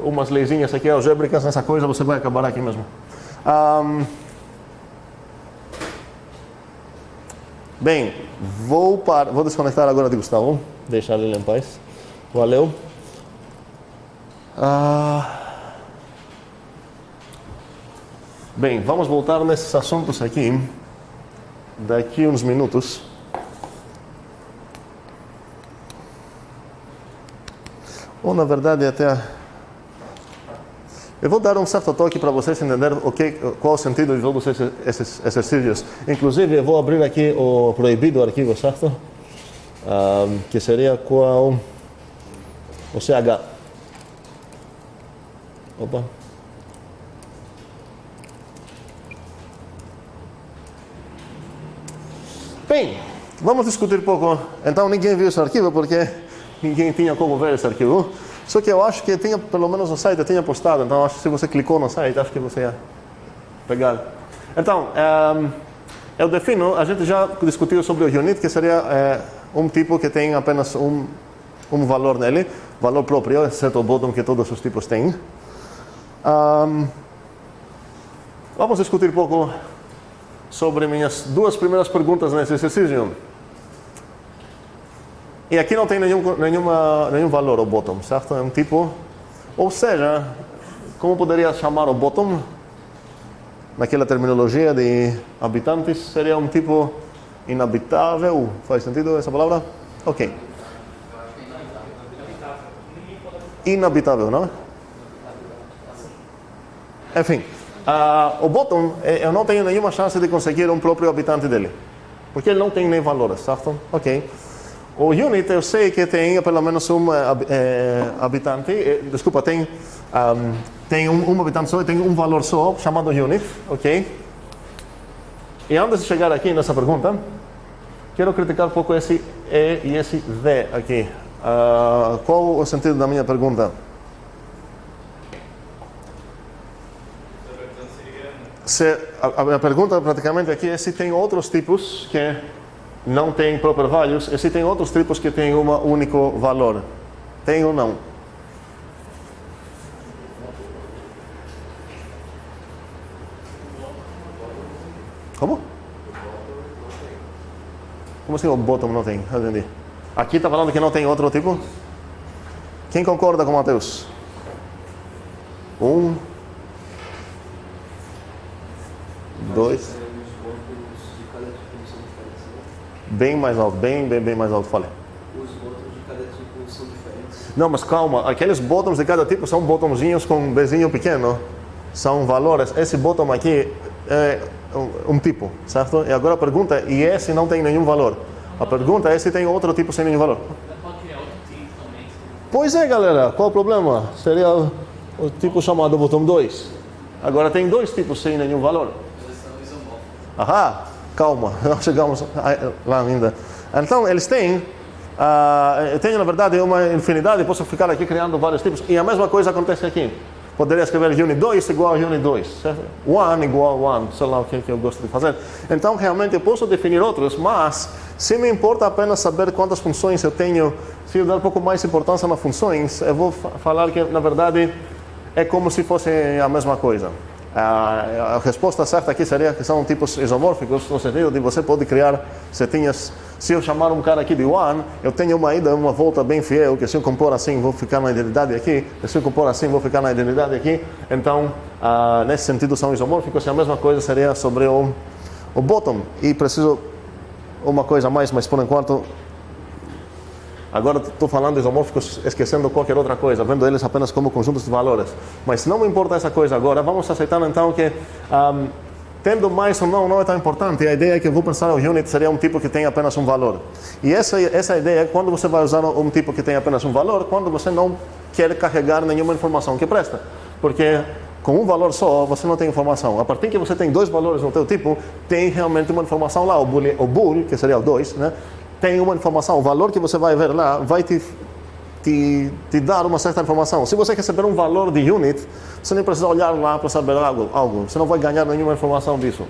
umas leizinhas aqui algébricas nessa coisa, você vai acabar aqui mesmo. Bem, vou desconectar agora de Gustavo. Deixar ele em paz. Valeu. Bem, vamos voltar nesses assuntos aqui daqui uns minutos. Ou na verdade até... Eu vou dar um certo toque para vocês entenderem qual o sentido de todos esses exercícios. Inclusive, eu vou abrir aqui o proibido arquivo, certo? Que seria qual... O CH. Opa. Bem, vamos discutir um pouco. Então, ninguém viu esse arquivo porque ninguém tinha como ver esse arquivo. Só que eu acho que tinha, pelo menos no site, eu tinha postado. Então, acho que se você clicou no site, acho que você ia pegar. Então, eu defino, a gente já discutiu sobre o unit, que seria um tipo que tem apenas um valor nele, valor próprio, exceto o bottom que todos os tipos têm. Vamos discutir um pouco sobre minhas duas primeiras perguntas nesse exercício. E aqui não tem nenhum valor o bottom, certo? É um tipo, ou seja, como poderia chamar o bottom? Naquela terminologia de habitantes, seria um tipo inabitável. Faz sentido essa palavra? Ok. Inabitável, não? Enfim, o bottom, eu não tenho nenhuma chance de conseguir um próprio habitante dele. Porque ele não tem nem valores, certo? Ok. O unit, eu sei que tem pelo menos um habitante, tem um habitante só e tem um valor só, chamado unit, ok? E antes de chegar aqui nessa pergunta, quero criticar um pouco esse E e esse D aqui. Qual o sentido da minha pergunta? A minha pergunta praticamente aqui é se tem outros tipos que não tem proper values, e se tem outros tipos que têm um único valor. Tem ou não? Como? Como assim o bottom não tem? Eu entendi. Aqui está falando que não tem outro tipo? Quem concorda com o Matheus? 1, 2... Bem mais alto, bem mais alto, fale. Os botões de cada tipo são diferentes. Não, mas calma, aqueles botões de cada tipo são botãozinhos com um bezinho pequeno. São valores. Esse botão aqui é um tipo, certo? E agora a pergunta é, e esse não tem nenhum valor? A pergunta é se tem outro tipo sem nenhum valor. Pode criar outro tipo também. Pois é, galera, qual o problema? Seria o tipo chamado botão 2. Agora tem dois tipos sem nenhum valor. Eles são isomórficos. Aham, calma, não chegamos lá ainda. Então, eles têm, eu tenho na verdade uma infinidade, posso ficar aqui criando vários tipos. E a mesma coisa acontece aqui. Poderia escrever unit 2 igual a unit 2, certo? 1 igual a 1, sei lá o que eu gosto de fazer. Então, realmente, eu posso definir outros, mas se me importa apenas saber quantas funções eu tenho, se eu dar um pouco mais importância nas funções, eu vou falar que, na verdade, é como se fosse a mesma coisa. A resposta certa aqui seria que são tipos isomórficos, no sentido de você pode criar setinhas. Se eu chamar um cara aqui de one, eu tenho uma ida, uma volta bem fiel, que se eu compor assim, vou ficar na identidade aqui, se eu compor assim, vou ficar na identidade aqui. Então, nesse sentido, são isomórficos, e a mesma coisa seria sobre o bottom. E preciso uma coisa a mais, mas por enquanto, agora estou falando de isomórficos, esquecendo qualquer outra coisa, vendo eles apenas como conjuntos de valores. Mas não me importa essa coisa agora, vamos aceitar então que, tendo mais ou não é tão importante. A ideia é que eu vou pensar o unit seria um tipo que tem apenas um valor. E essa ideia é quando você vai usar um tipo que tem apenas um valor, quando você não quer carregar nenhuma informação que presta. Porque com um valor só, você não tem informação. A partir que você tem dois valores no teu tipo, tem realmente uma informação lá. O bool, que seria o 2, né? tem uma informação, o valor que você vai ver lá vai te dar uma certa informação. Se você receber um valor de unit, você nem precisa olhar lá para saber algo. Você não vai ganhar nenhuma informação disso.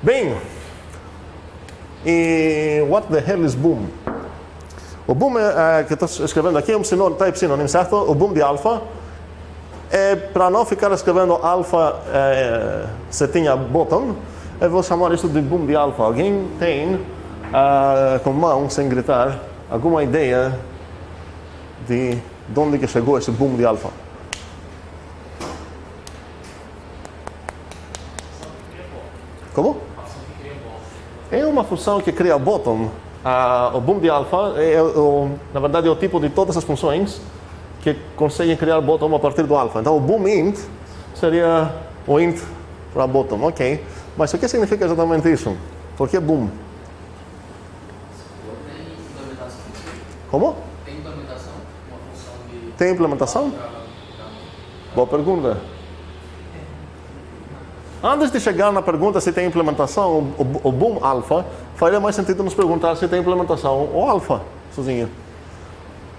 Bem, e what the hell is boom? O boom que estou escrevendo aqui é um type sinônimo, certo? O boom de alfa é, para não ficar escrevendo alfa setinha bottom, eu vou chamar isso de boom de alfa. Alguém tem, com mão, sem gritar, alguma ideia de onde que chegou esse boom de alfa? Como? É uma função que cria bottom. O boom de alfa na verdade é o tipo de todas as funções que conseguem criar bottom a partir do alfa. Então o boom int seria o int para bottom, ok? Mas o que significa exatamente isso? Por que boom? Tem implementação. Como? Tem implementação? Uma função de... Tem implementação? Boa pergunta. Antes de chegar na pergunta se tem implementação, o boom alfa, faria mais sentido nos perguntar se tem implementação o alfa sozinho.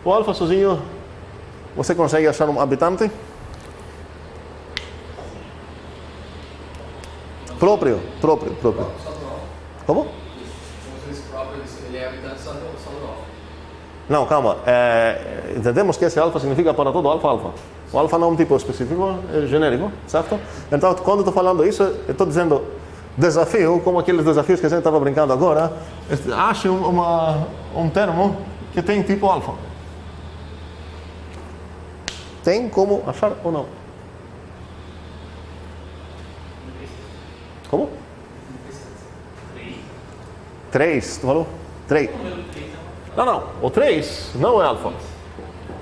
O alfa sozinho, você consegue achar um habitante? Próprio. Como? O próprio, ele é habitante só do alfa. Não, calma. Entendemos que esse alfa significa para todo alfa. O alfa não é um tipo específico, é genérico, certo? Então, quando estou falando isso, eu estou dizendo desafio, como aqueles desafios que a gente estava brincando agora. Ache um termo que tem tipo alfa. Tem como achar ou não? Como? 3, tu falou? 3. Não. O 3 não é alfa.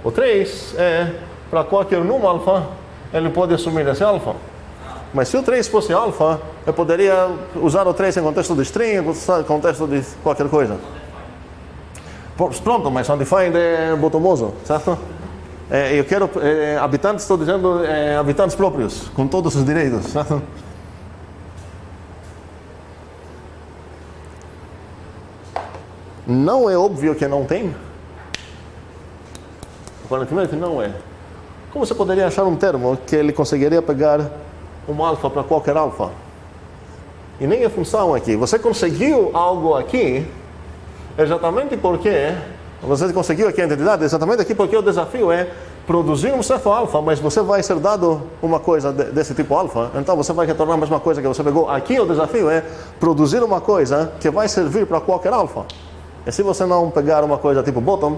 O 3 é para qualquer número alfa, ele pode assumir esse alfa. Mas se o 3 fosse alfa, eu poderia usar o 3 em contexto de string, em contexto de qualquer coisa. Pronto, mas undefined é botomoso, certo? Eu quero habitantes, estou dizendo habitantes próprios, com todos os direitos, certo? Não é óbvio que não tem? Aparentemente não é. Como você poderia achar um termo que ele conseguiria pegar um alfa para qualquer alfa? E nem a função aqui. Você conseguiu algo aqui exatamente porque... Você conseguiu aqui a entidade exatamente aqui porque o desafio é produzir um certo alfa, mas você vai ser dado uma coisa desse tipo alfa, então você vai retornar a mesma coisa que você pegou. Aqui o desafio é produzir uma coisa que vai servir para qualquer alfa. E se você não pegar uma coisa tipo bottom,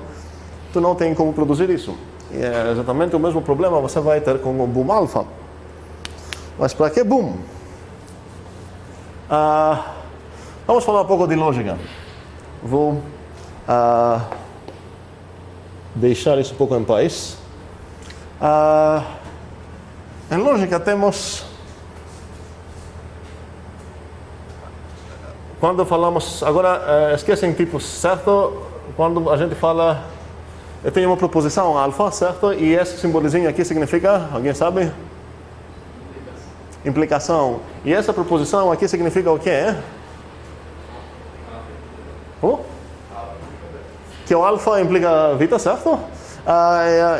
tu não tem como produzir isso. E é exatamente o mesmo problema você vai ter com o boom alfa. Mas para que boom? Vamos falar um pouco de lógica. Vou deixar isso um pouco em paz. Em lógica temos... Quando falamos... Agora, esquecem tipos, certo? Quando a gente fala... Eu tenho uma proposição alfa, certo? E esse simbolizinho aqui significa... Alguém sabe? Implicação. E essa proposição aqui significa o quê? Como? Que o alfa implica vita, certo?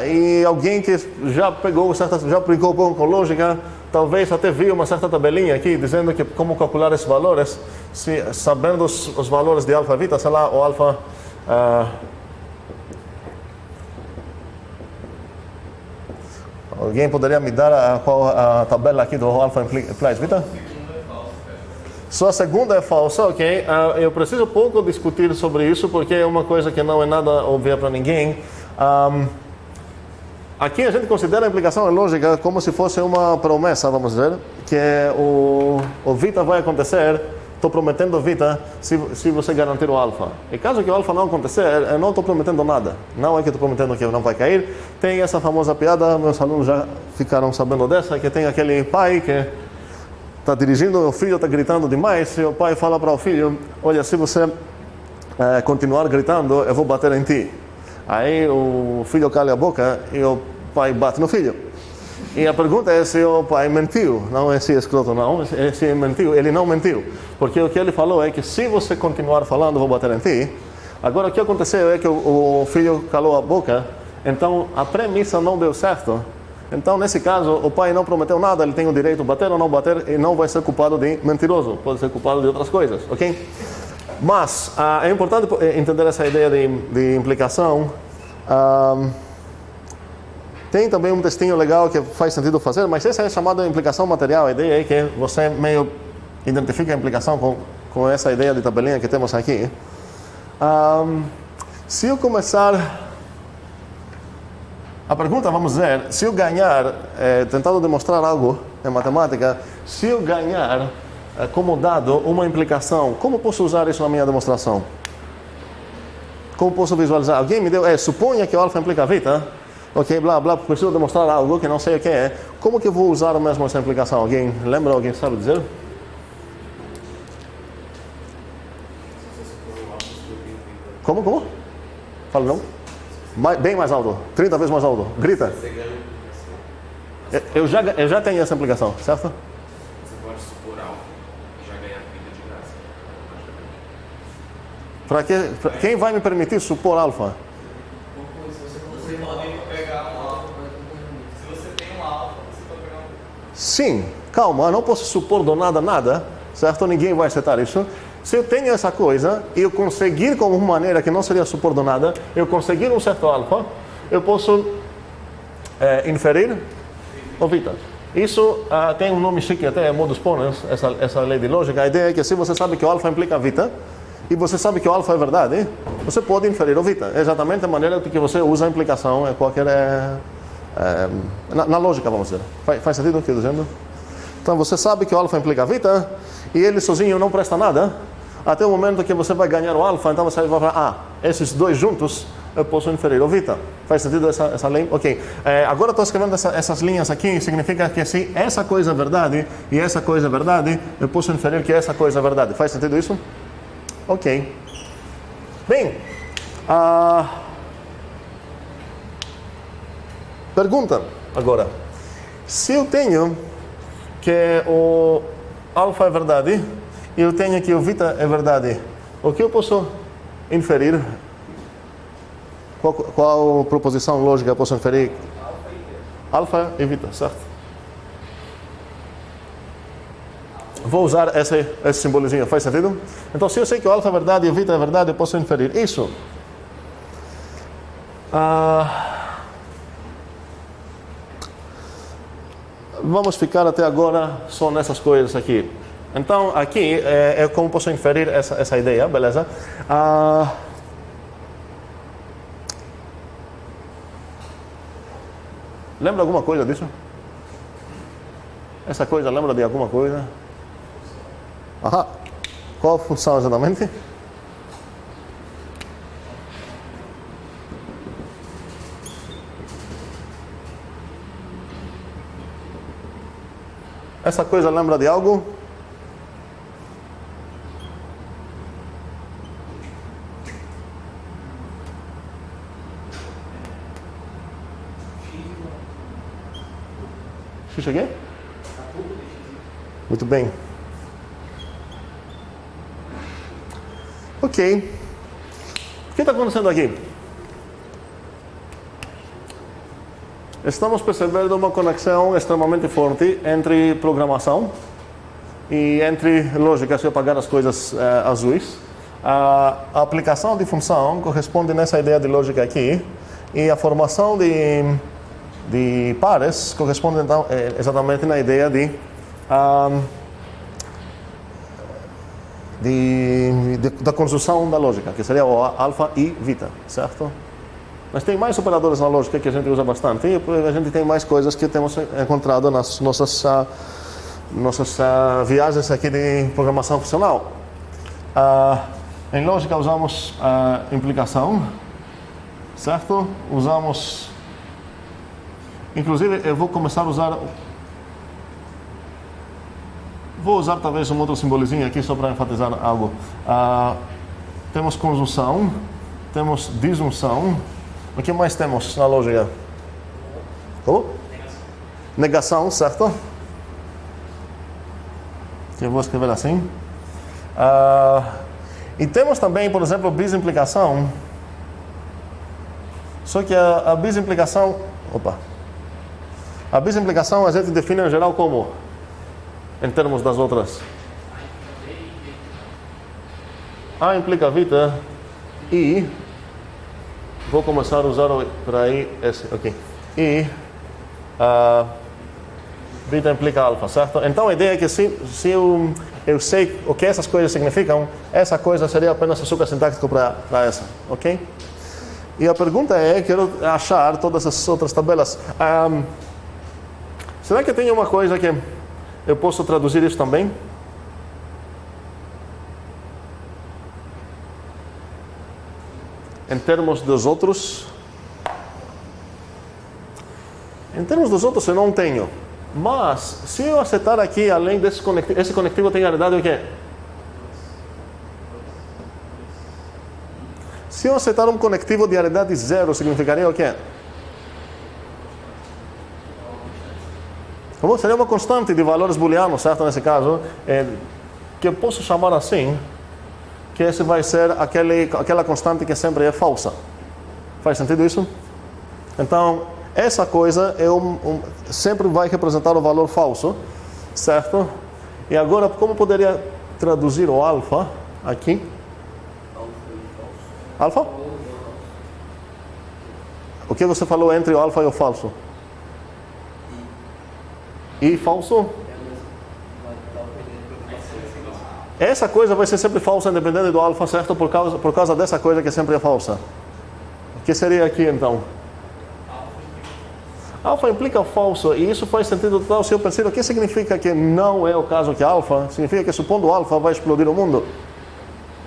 E alguém que já brincou um pouco com lógica, talvez até viu uma certa tabelinha aqui dizendo que como calcular esses valores, sabendo os valores de alfa vita, sei lá, o alfa... Alguém poderia me dar a tabela aqui do alfa implies vita? Só a segunda é falsa, ok? Eu preciso pouco discutir sobre isso porque é uma coisa que não é nada óbvia para ninguém. Aqui a gente considera a implicação lógica como se fosse uma promessa, vamos dizer, que o vita vai acontecer, estou prometendo vita se você garantir o alfa. E caso que o alfa não acontecer, eu não estou prometendo nada. Não é que estou prometendo que não vai cair. Tem essa famosa piada, meus alunos já ficaram sabendo dessa, que tem aquele pai que está dirigindo, o filho está gritando demais, e o pai fala para o filho, olha, se você continuar gritando, eu vou bater em ti. Aí o filho cala a boca e o pai bate no filho. E a pergunta é se o pai mentiu, não é se é escroto não, é se mentiu. Ele não mentiu, porque o que ele falou é que se você continuar falando, eu vou bater em ti, Agora, o que aconteceu é que o filho calou a boca, então a premissa não deu certo. Então, nesse caso, o pai não prometeu nada, ele tem o direito de bater ou não bater e não vai ser culpado de mentiroso, pode ser culpado de outras coisas, ok? Mas é importante entender essa ideia de implicação. Tem também um textinho legal que faz sentido fazer, mas essa é chamada implicação material. A ideia é que você meio identifica a implicação com essa ideia de tabelinha que temos aqui. Se eu começar... A pergunta, vamos dizer, se eu ganhar, tentando demonstrar algo em matemática, se eu ganhar como dado uma implicação, como posso usar isso na minha demonstração? Como posso visualizar? Alguém me deu, suponha que o alfa implica β, ok, blá, blá, preciso demonstrar algo que não sei o que é. Como que eu vou usar mesmo essa implicação? Alguém lembra? Alguém sabe dizer? Como? Fala não? Bem mais alto, 30 vezes mais alto. Grita. Eu já tenho essa implicação, certo? Você pode supor algo e já ganhar vida de graça. Pra quem vai me permitir supor alfa? Você pode pegar um alfa. Se você tem um alfa, você pode pegar um... Sim, calma, eu não posso supor do nada, certo? Ninguém vai aceitar isso. Se eu tenho essa coisa e eu conseguir como uma maneira que não seria supor do nada, eu conseguir um certo alfa, eu posso inferir o β. Isso tem um nome chique até, modus ponens, essa lei de lógica. A ideia é que se você sabe que o alfa implica β, e você sabe que o alfa é verdade, você pode inferir o β. É exatamente a maneira que você usa a implicação em qualquer... na lógica, vamos dizer. Faz sentido o que eu estou dizendo? Então você sabe que o alfa implica β, e ele sozinho não presta nada, até o momento que você vai ganhar o alfa, então você vai falar, esses dois juntos, eu posso inferir o β. Faz sentido essa lei? Ok. Agora estou escrevendo essas linhas aqui, significa que se essa coisa é verdade e essa coisa é verdade, eu posso inferir que essa coisa é verdade. Faz sentido isso? Ok. Bem, pergunta agora. Se eu tenho que o alfa é verdade e eu tenho que o β é verdade, o que eu posso inferir? Qual proposição lógica eu posso inferir? Alfa e β, certo? Vou usar esse simbolozinho, faz sentido? Então, se eu sei que o alfa é verdade e o β é verdade, eu posso inferir isso. Vamos ficar até agora só nessas coisas aqui. Então, aqui é como posso inferir essa ideia, beleza? Lembra alguma coisa disso? Essa coisa lembra de alguma coisa? Qual a função exatamente? Essa coisa lembra de algo? Cheguei? Muito bem. Ok. O que está acontecendo aqui? Estamos percebendo uma conexão extremamente forte entre programação e entre lógica, se eu apagar as coisas azuis. A aplicação de função corresponde nessa ideia de lógica aqui, e a formação de pares corresponde então exatamente na ideia da construção da lógica, que seria o alfa e β, certo? Mas tem mais operadores na lógica que a gente usa bastante, e a gente tem mais coisas que temos encontrado nas nossas viagens aqui de programação funcional. Em lógica usamos implicação, certo? Usamos... Inclusive, eu vou começar a usar... Vou usar talvez um outro simbolozinho aqui só para enfatizar algo. Temos conjunção, temos disjunção. O que mais temos na lógica? Como? Negação, certo? Eu vou escrever assim. E temos também, por exemplo, bisimplicação. Só que a bisimplicação... A bisimplicação a gente define em geral como? Em termos das outras. A implica vita e... Vou começar a usar por aí esse, ok. E vita implica alfa, certo? Então a ideia é que se eu sei o que essas coisas significam, essa coisa seria apenas açúcar sintático para essa, ok? E a pergunta é, quero achar todas as outras tabelas. Será que tem uma coisa que eu posso traduzir isso também? Em termos dos outros? Em termos dos outros eu não tenho. Mas, se eu acertar aqui, além desse conectivo, esse conectivo tem aridade o quê? Se eu acertar um conectivo de aridade 0, significaria o quê? Como? Seria uma constante de valores booleanos, certo? Nesse caso, que eu posso chamar assim, que esse vai ser aquela constante que sempre é falsa. Faz sentido isso? Então, essa coisa sempre vai representar o valor falso, certo? E agora, como poderia traduzir o alfa aqui? Alfa? O que você falou entre o alfa e o falso? E falso? Essa coisa vai ser sempre falsa, independente do alfa, certo? Por causa dessa coisa que sempre é falsa. O que seria aqui, então? Alfa implica falso, e isso faz sentido total se eu pensar o que significa que não é o caso que alfa, significa que supondo alfa vai explodir o mundo.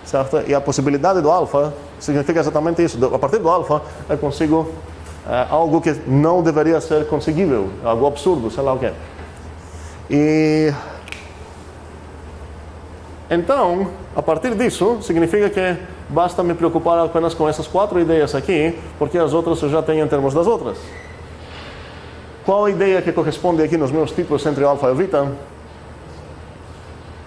Certo? E a possibilidade do alfa significa exatamente isso. A partir do alfa, eu consigo algo que não deveria ser conseguível, algo absurdo, sei lá o quê. E então, a partir disso, significa que basta me preocupar apenas com essas 4 ideias aqui, porque as outras eu já tenho em termos das outras. Qual a ideia que corresponde aqui nos meus tipos entre alfa e beta?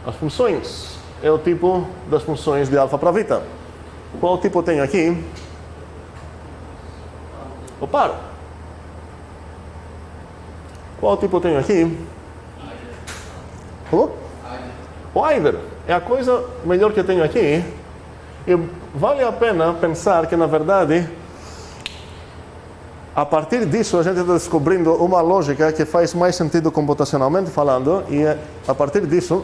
As funções. É o tipo das funções de alfa para beta. Qual tipo eu tenho aqui? O par. Qual tipo eu tenho aqui? O either. É a coisa melhor que eu tenho aqui. E vale a pena pensar que, na verdade, a partir disso a gente está descobrindo uma lógica que faz mais sentido computacionalmente falando, e a partir disso,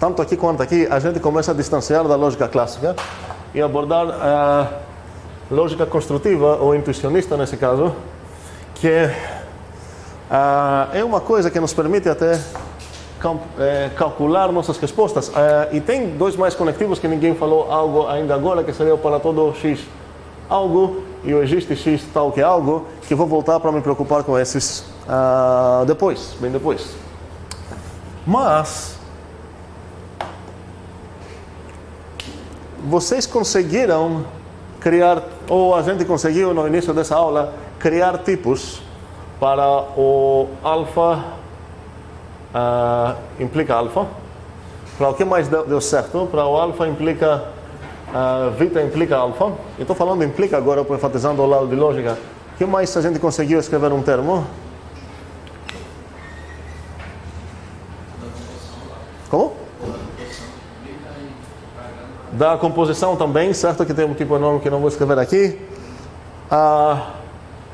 tanto aqui quanto aqui, a gente começa a distanciar da lógica clássica e abordar a lógica construtiva, ou intuicionista nesse caso, que é uma coisa que nos permite até calcular nossas respostas. E tem 2 mais conectivos que ninguém falou algo ainda agora, que seria o para todo x algo e o existe x tal que algo, que vou voltar para me preocupar com esses bem depois. Mas vocês conseguiram criar, ou a gente conseguiu no início dessa aula, criar tipos para o alfa implica alfa. Para o que mais deu certo? Para o alfa implica beta implica alfa. Eu estou falando implica agora, enfatizando o lado de lógica. O que mais a gente conseguiu escrever um termo? Como? Da composição também, certo? Que tem um tipo enorme que não vou escrever aqui.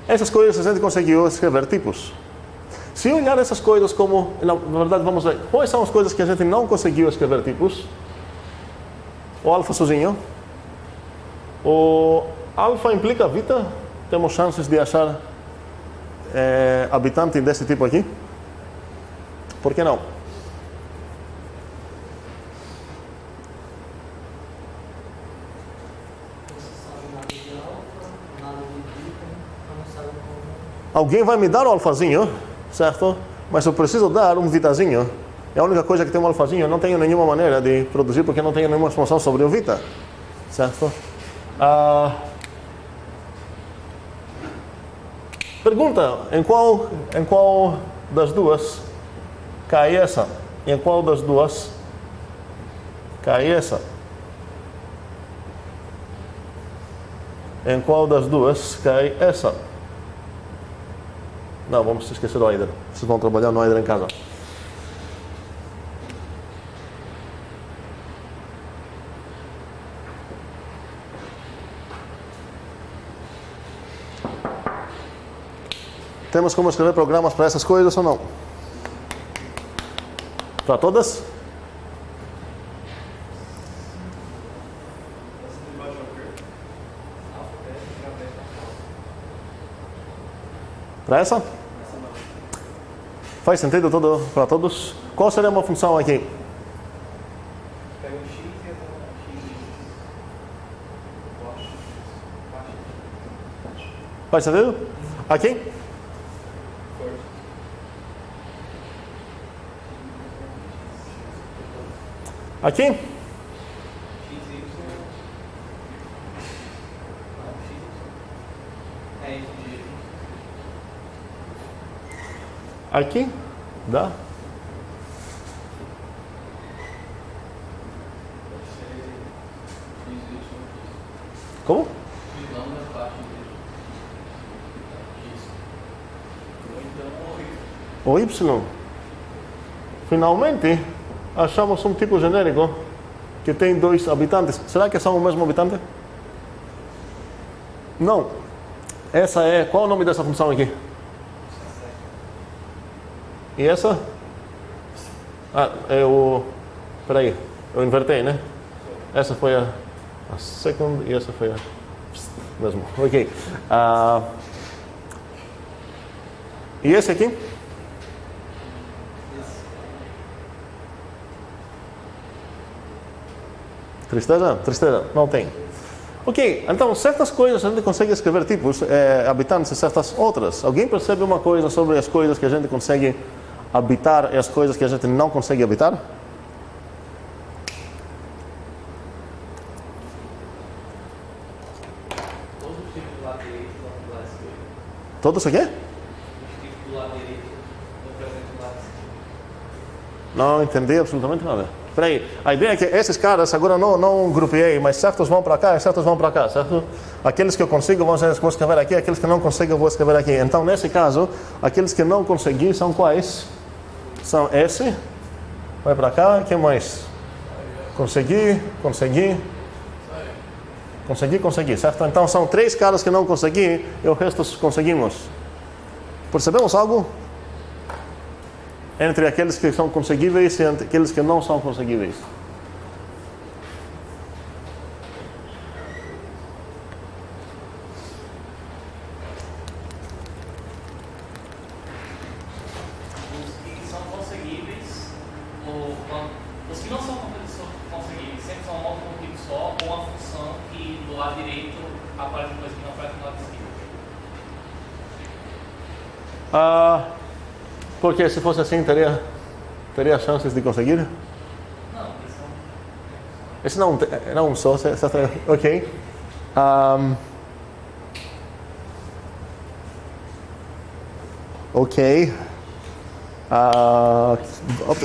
Essas coisas a gente conseguiu escrever tipos. Se olhar essas coisas como, na verdade, vamos ver quais são as coisas que a gente não conseguiu escrever tipos. O alfa sozinho. O alfa implica beta. Temos chances de achar habitante desse tipo aqui. Por que não? Alguém vai me dar um alfazinho, certo? Mas eu preciso dar um vitazinho. É a única coisa que tem um alfazinho. Eu não tenho nenhuma maneira de produzir porque não tenho nenhuma expansão sobre o vita, certo? Pergunta: em qual das duas cai essa? Em qual das duas cai essa? Em qual das duas cai essa? Não, vamos esquecer do Aider. Vocês vão trabalhar no Aider em casa. Temos como escrever programas para essas coisas ou não? Para todas? Para essa? Faz sentido tudo para todos? Qual seria uma função aqui? Pega o X e a X. Faz sentido? Aqui? Aqui? Aqui? Dá? Como? O Y. Finalmente, achamos um tipo genérico que tem 2 habitantes. Será que são o mesmo habitante? Não. Essa é... Qual é o nome dessa função aqui? E essa? Ah, é o... Peraí, eu invertei, né? Essa foi a second e essa foi a... Mesmo, ok. E esse aqui? Tristeza? Tristeza, não tem. Ok, então certas coisas a gente consegue escrever tipos, habitantes e certas outras. Alguém percebe uma coisa sobre as coisas que a gente consegue habitar e as coisas que a gente não consegue habitar? Todos os tipos do lado direito vão do lado esquerdo. Todos aqui? Os tipos do lado direito representam o lado esquerdo. Não entendi absolutamente nada. Espera aí, a ideia é que esses caras, agora não grupei, mas certos vão para cá e certos vão para cá, certo? Aqueles que eu consigo vou escrever aqui, aqueles que não consigo eu vou escrever aqui. Então, nesse caso, aqueles que não consegui são quais? São esse, vai para cá, que mais? Consegui, certo? Então, são 3 caras que não consegui e o resto conseguimos. Percebemos algo? Entre aqueles que são conseguíveis e aqueles que não são conseguíveis. Os que são conseguíveis, os que não são conseguíveis, sempre são um tipo só, ou uma função que do lado direito aparece coisa que não aparece do lado esquerdo. Porque se fosse assim, teria chances de conseguir? Não, Esse não é um só, ok. Ok.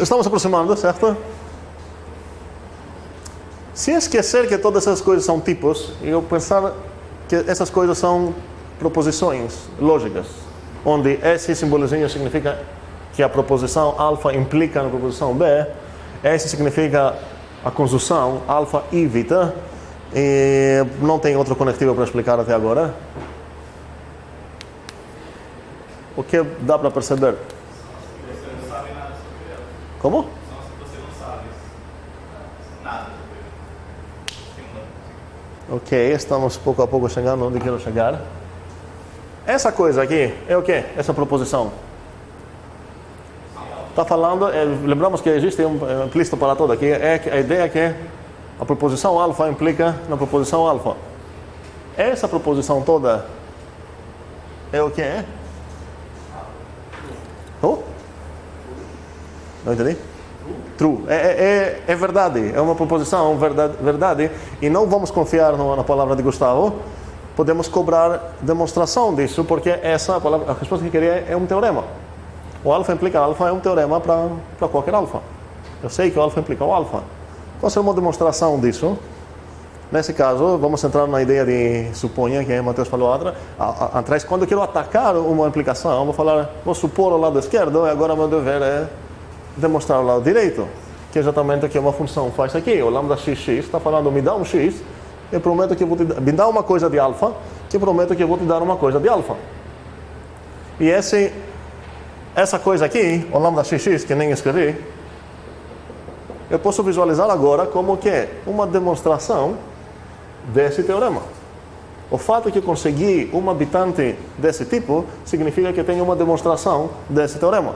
Estamos aproximando, certo? Se esquecer que todas essas coisas são tipos, e eu pensar que essas coisas são proposições lógicas, onde esse simbolozinho significa que a proposição alfa implica na proposição B, esse significa a conjunção alfa e beta, e não tem outro conectivo para explicar até agora. O que dá para perceber? Você não sabe nada sobre ela. Como? Não, se você não sabe nada sobre ela. Ok, estamos pouco a pouco chegando onde quero chegar. Essa coisa aqui é o quê? Essa proposição. Está falando, lembramos que existe um implícito para tudo aqui, a ideia é que a proposição alfa implica na proposição alfa. Essa proposição toda é o que é? Oh? Não entendi? True. É verdade, é uma proposição, verdade, e não vamos confiar na palavra de Gustavo, podemos cobrar demonstração disso, porque essa palavra, a resposta que queria é um teorema. O alfa implica alfa é um teorema para qualquer alfa. Eu sei que o alfa implica o alfa. Qual seria uma demonstração disso? Nesse caso, vamos entrar na ideia de suponha, que Mateus falou atrás. Quando eu quero atacar uma implicação, vou supor o lado esquerdo, e agora meu dever é demonstrar o lado direito, que é exatamente o que uma função faz aqui. O lambda xx está falando, me dá um x, eu prometo que me dá uma coisa de alfa, que eu prometo que eu vou te dar uma coisa de alfa. E essa coisa aqui, o lambda xx, que nem escrevi, eu posso visualizar agora como que é uma demonstração desse teorema. O fato que eu consegui uma habitante desse tipo significa que eu tenho uma demonstração desse teorema.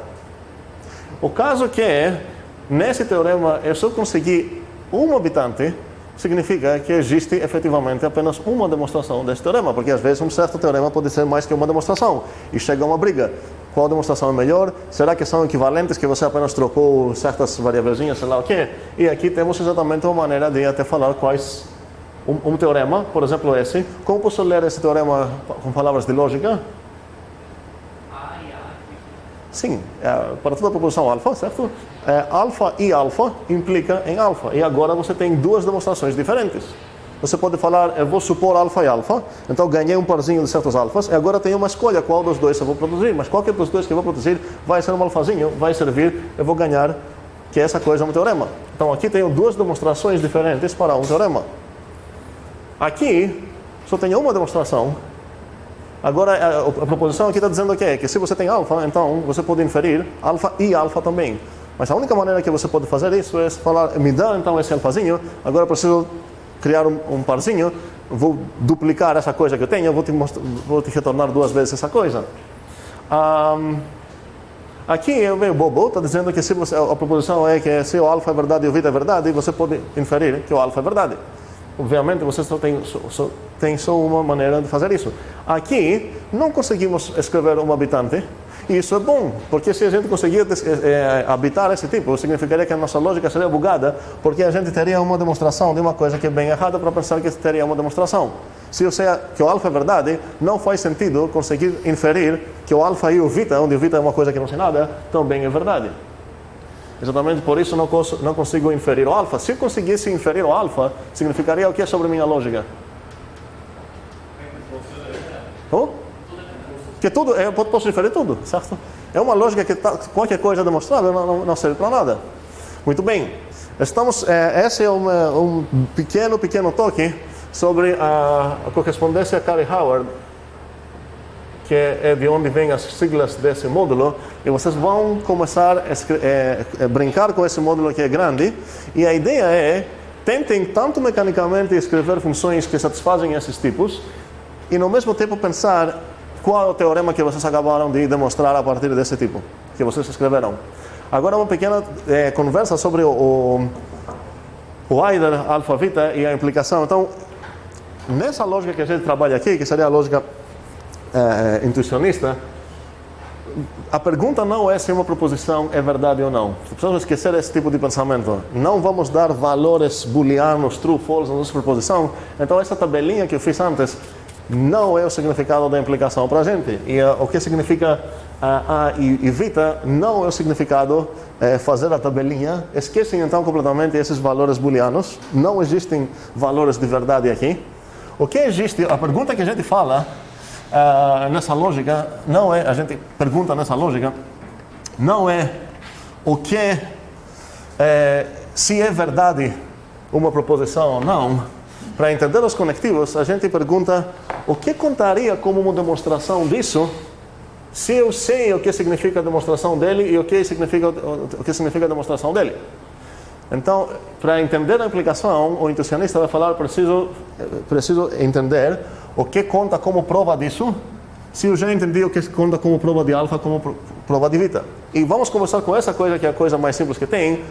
O caso que é, nesse teorema, eu só consegui uma habitante, significa que existe efetivamente apenas uma demonstração desse teorema, porque às vezes um certo teorema pode ser mais que uma demonstração, e chega uma briga. Qual demonstração é melhor? Será que são equivalentes, que você apenas trocou certas variávelzinhas, sei lá o quê? E aqui temos exatamente uma maneira de até falar quais... Um teorema, por exemplo esse. Como posso ler esse teorema com palavras de lógica? Sim, para toda a proposição alfa, certo? Alfa e alfa implica em alfa. E agora você tem duas demonstrações diferentes. Você pode falar, eu vou supor alfa e alfa, então ganhei um parzinho de certos alfas, e agora tenho uma escolha qual dos dois eu vou produzir. Mas qualquer dos dois que eu vou produzir vai ser um alfazinho, vai servir, eu vou ganhar, que essa coisa é um teorema. Então aqui tenho duas demonstrações diferentes para um teorema. Aqui, só tenho uma demonstração. Agora, a proposição aqui está dizendo que se você tem alfa, então você pode inferir alfa e alfa também. Mas a única maneira que você pode fazer isso é falar, me dá então esse alfazinho, agora eu preciso criar um parzinho, vou duplicar essa coisa que eu tenho, vou te retornar duas vezes essa coisa. Aqui eu meio bobo, está dizendo que se a proposição é que se o alfa é verdade e o beta é verdade, você pode inferir que o alfa é verdade. Obviamente, você só tem só uma maneira de fazer isso. Aqui, não conseguimos escrever uma habitante, e isso é bom, porque se a gente conseguir habitar esse tipo, significaria que a nossa lógica seria bugada, porque a gente teria uma demonstração de uma coisa que é bem errada para pensar que teria uma demonstração. Se eu sei que o alfa é verdade, não faz sentido conseguir inferir que o alfa e o beta, onde o beta é uma coisa que não sei nada, também é verdade. Exatamente por isso não consigo inferir o alfa. Se eu conseguisse inferir o alfa, significaria o que sobre minha lógica? Que tudo, eu posso inferir tudo, certo? É uma lógica que qualquer coisa demonstrável não serve para nada. Muito bem. Esse é um pequeno toque sobre a correspondência Carey-Howard, que é de onde vêm as siglas desse módulo, e vocês vão começar a brincar com esse módulo que é grande, e a ideia é, tentem tanto mecanicamente escrever funções que satisfazem esses tipos, e no mesmo tempo pensar qual é o teorema que vocês acabaram de demonstrar a partir desse tipo, que vocês escreveram. Agora uma pequena conversa sobre o Eider, alfa, beta e a implicação. Então, nessa lógica que a gente trabalha aqui, que seria a lógica intuicionista, a pergunta não é se uma proposição é verdade ou não. Precisamos esquecer esse tipo de pensamento. Não vamos dar valores booleanos, true, false, na nossa proposição. Então essa tabelinha que eu fiz antes não é o significado da implicação para a gente. E o que significa A e beta não é o significado fazer a tabelinha. Esquecem então completamente esses valores booleanos. Não existem valores de verdade aqui. O que existe, a pergunta que a gente fala nessa lógica, não é, a gente pergunta nessa lógica, não é o que, se é verdade uma proposição ou não. Para entender os conectivos, a gente pergunta o que contaria como uma demonstração disso, se eu sei o que significa a demonstração dele e o que significa a demonstração dele. Então, para entender a implicação, o intuicionista vai falar, preciso entender o que conta como prova disso, se eu já entendi o que conta como prova de alfa, como prova de beta. E vamos conversar com essa coisa, que é a coisa mais simples que tem.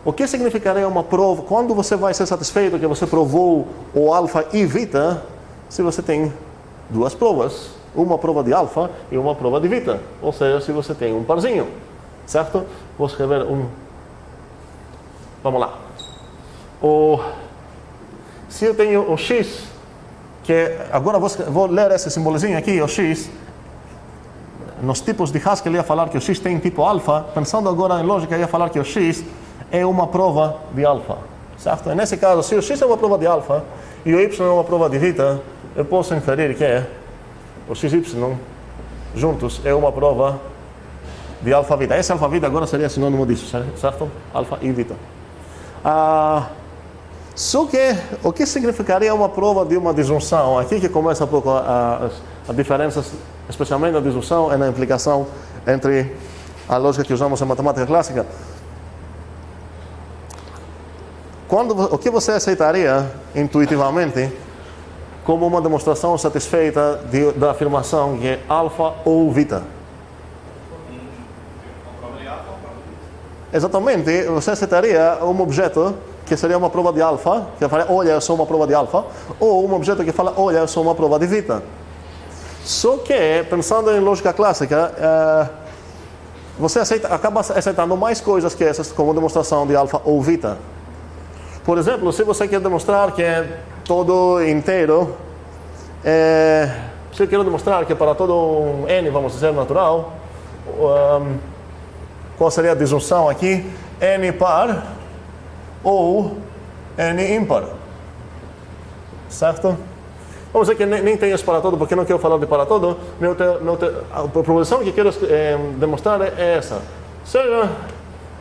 O que significaria uma prova? Quando você vai ser satisfeito que você provou o alfa e beta, se você tem duas provas, uma prova de alfa e uma prova de beta. Ou seja, se você tem um parzinho, certo? Vou escrever Vamos lá. Se eu tenho o x, que agora vou ler esse simbolozinho aqui, o x, nos tipos de Haskell ia falar que o x tem tipo alfa, pensando agora em lógica ia falar que o x é uma prova de alfa, certo? E nesse caso, se o x é uma prova de alfa, e o y é uma prova de Vita, eu posso inferir que o xy juntos é uma prova de alfa Vita. Esse alfa Vita agora seria sinônimo disso, certo? Alfa e Vita. Só que o que significaria uma prova de uma disjunção? Aqui que começa um pouco a diferença, especialmente na disjunção e na implicação entre a lógica que usamos em matemática clássica. O que você aceitaria intuitivamente como uma demonstração satisfeita da afirmação que é alfa ou Vita? Exatamente, você aceitaria um objeto que seria uma prova de alfa, que fala, olha, eu sou uma prova de alfa, ou um objeto que fala, olha, eu sou uma prova de Vita. Só que, pensando em lógica clássica, você acaba aceitando mais coisas que essas como demonstração de alfa ou Vita. Por exemplo, se você quer demonstrar que todo inteiro, se eu quero demonstrar que para todo um n, vamos dizer, natural, qual seria a disjunção aqui? N par ou n ímpar. Certo? Vamos dizer que nem tem isso para todo, porque não quero falar de para todo. A proposição que quero demonstrar é essa. Seja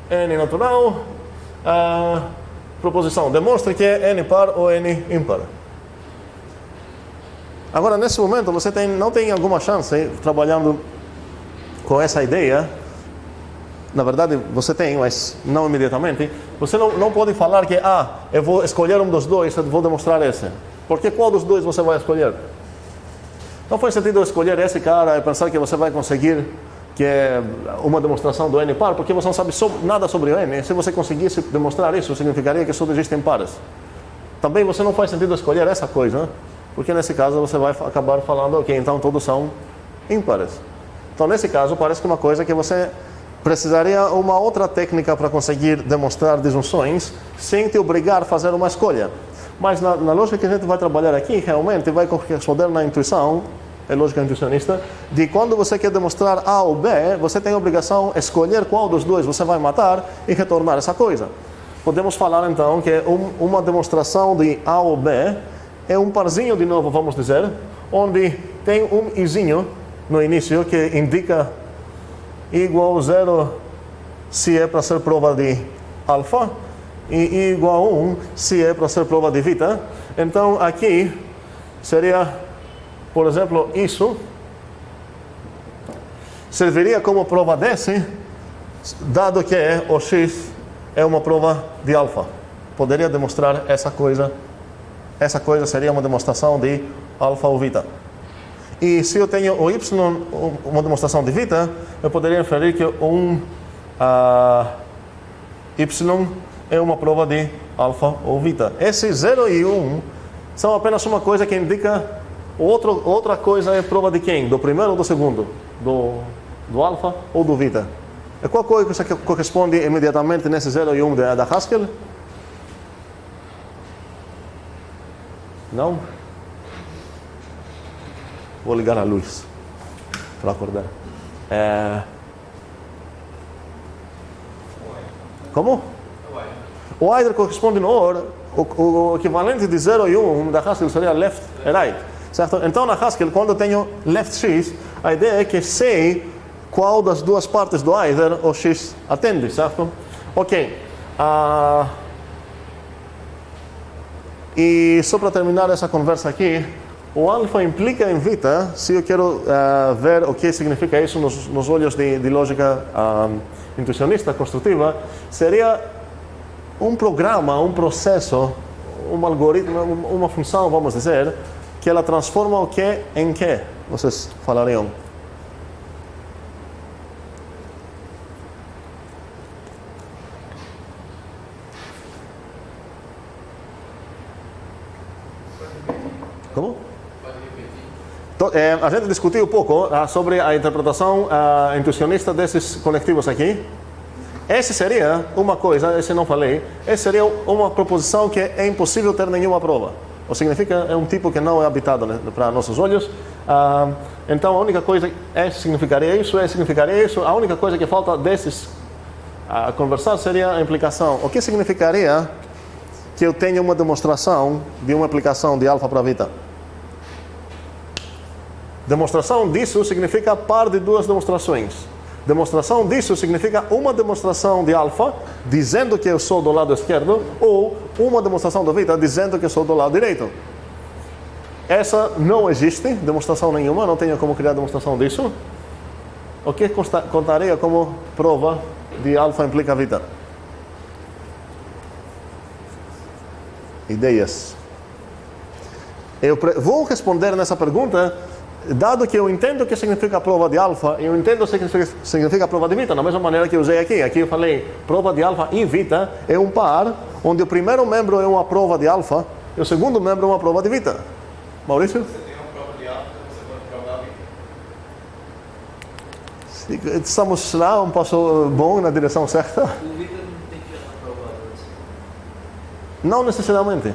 n natural, proposição, demonstre que é n par ou n ímpar. Agora, nesse momento, você não tem alguma chance, trabalhando com essa ideia. Na verdade, você tem, mas não imediatamente. Você não pode falar que, eu vou escolher um dos dois e vou demonstrar esse. Porque qual dos dois você vai escolher? Não faz sentido escolher esse cara e pensar que você vai conseguir que é uma demonstração do n par, porque você não sabe nada sobre o n. Se você conseguisse demonstrar isso, significaria que só existem pares. Também você não faz sentido escolher essa coisa, porque nesse caso você vai acabar falando, ok, então todos são ímpares. Então, nesse caso, parece que uma coisa que você precisaria uma outra técnica para conseguir demonstrar disjunções sem te obrigar a fazer uma escolha. Mas na lógica que a gente vai trabalhar aqui, realmente vai corresponder na intuição, é lógica intuicionista, de quando você quer demonstrar A ou B, você tem a obrigação de escolher qual dos dois você vai matar e retornar essa coisa. Podemos falar então que uma demonstração de A ou B é um parzinho, de novo, vamos dizer, onde tem um izinho no início que indica igual 0 se é para ser prova de alfa e igual a 1 se é para ser prova de Vita. Então aqui seria, por exemplo, isso serviria como prova desse, dado que o x é uma prova de alfa. Poderia demonstrar essa coisa. Essa coisa seria uma demonstração de alfa ou Vita. E se eu tenho o y, uma demonstração de Vita, eu poderia inferir que y é uma prova de alfa ou Vita. Esse 0 e 1 são apenas uma coisa que indica outra coisa é prova de quem? Do primeiro ou do segundo? Do alfa ou do Vita? E qual coisa que corresponde imediatamente nesse 0 e 1 da Haskell? Não? Vou ligar a luz para acordar. Como? O either corresponde no OR. O equivalente de 0 e 1 da Haskell seria left e right. Certo? Então, na Haskell, quando eu tenho left x, a ideia é que sei qual das duas partes do either o x atende, certo? Ok. E só para terminar essa conversa aqui, o alfa implica em Vita, se eu quero ver o que significa isso nos olhos de lógica intuicionista, construtiva, seria um programa, um processo, um algoritmo, uma função, vamos dizer, que ela transforma o que em que, vocês falariam. Como? A gente discutiu um pouco sobre a interpretação intuicionista desses conectivos aqui. Esse seria uma coisa, esse não falei, esse seria uma proposição que é impossível ter nenhuma prova. Ou significa, é um tipo que não é habitado, né, para nossos olhos. Então a única coisa significaria isso, a única coisa que falta desses conversar seria a implicação. O que significaria que eu tenha uma demonstração de uma aplicação de alfa para beta? Demonstração disso significa par de duas demonstrações. Demonstração disso significa uma demonstração de alfa dizendo que eu sou do lado esquerdo ou uma demonstração do beta dizendo que eu sou do lado direito. Essa não existe, demonstração nenhuma, não tenho como criar demonstração disso. O que contaria como prova de alfa implica beta? Ideias. Eu vou responder nessa pergunta, dado que eu entendo o que significa prova de alfa, eu entendo o que significa prova de beta, da mesma maneira que eu usei aqui. Aqui eu falei, prova de alfa e beta é um par, onde o primeiro membro é uma prova de alfa e o segundo membro é uma prova de beta. Maurício? Você tem uma prova de alfa, você pode provar a beta. Estamos lá, um passo bom na direção certa? O Vita não tem que gerar prova antes. Não necessariamente.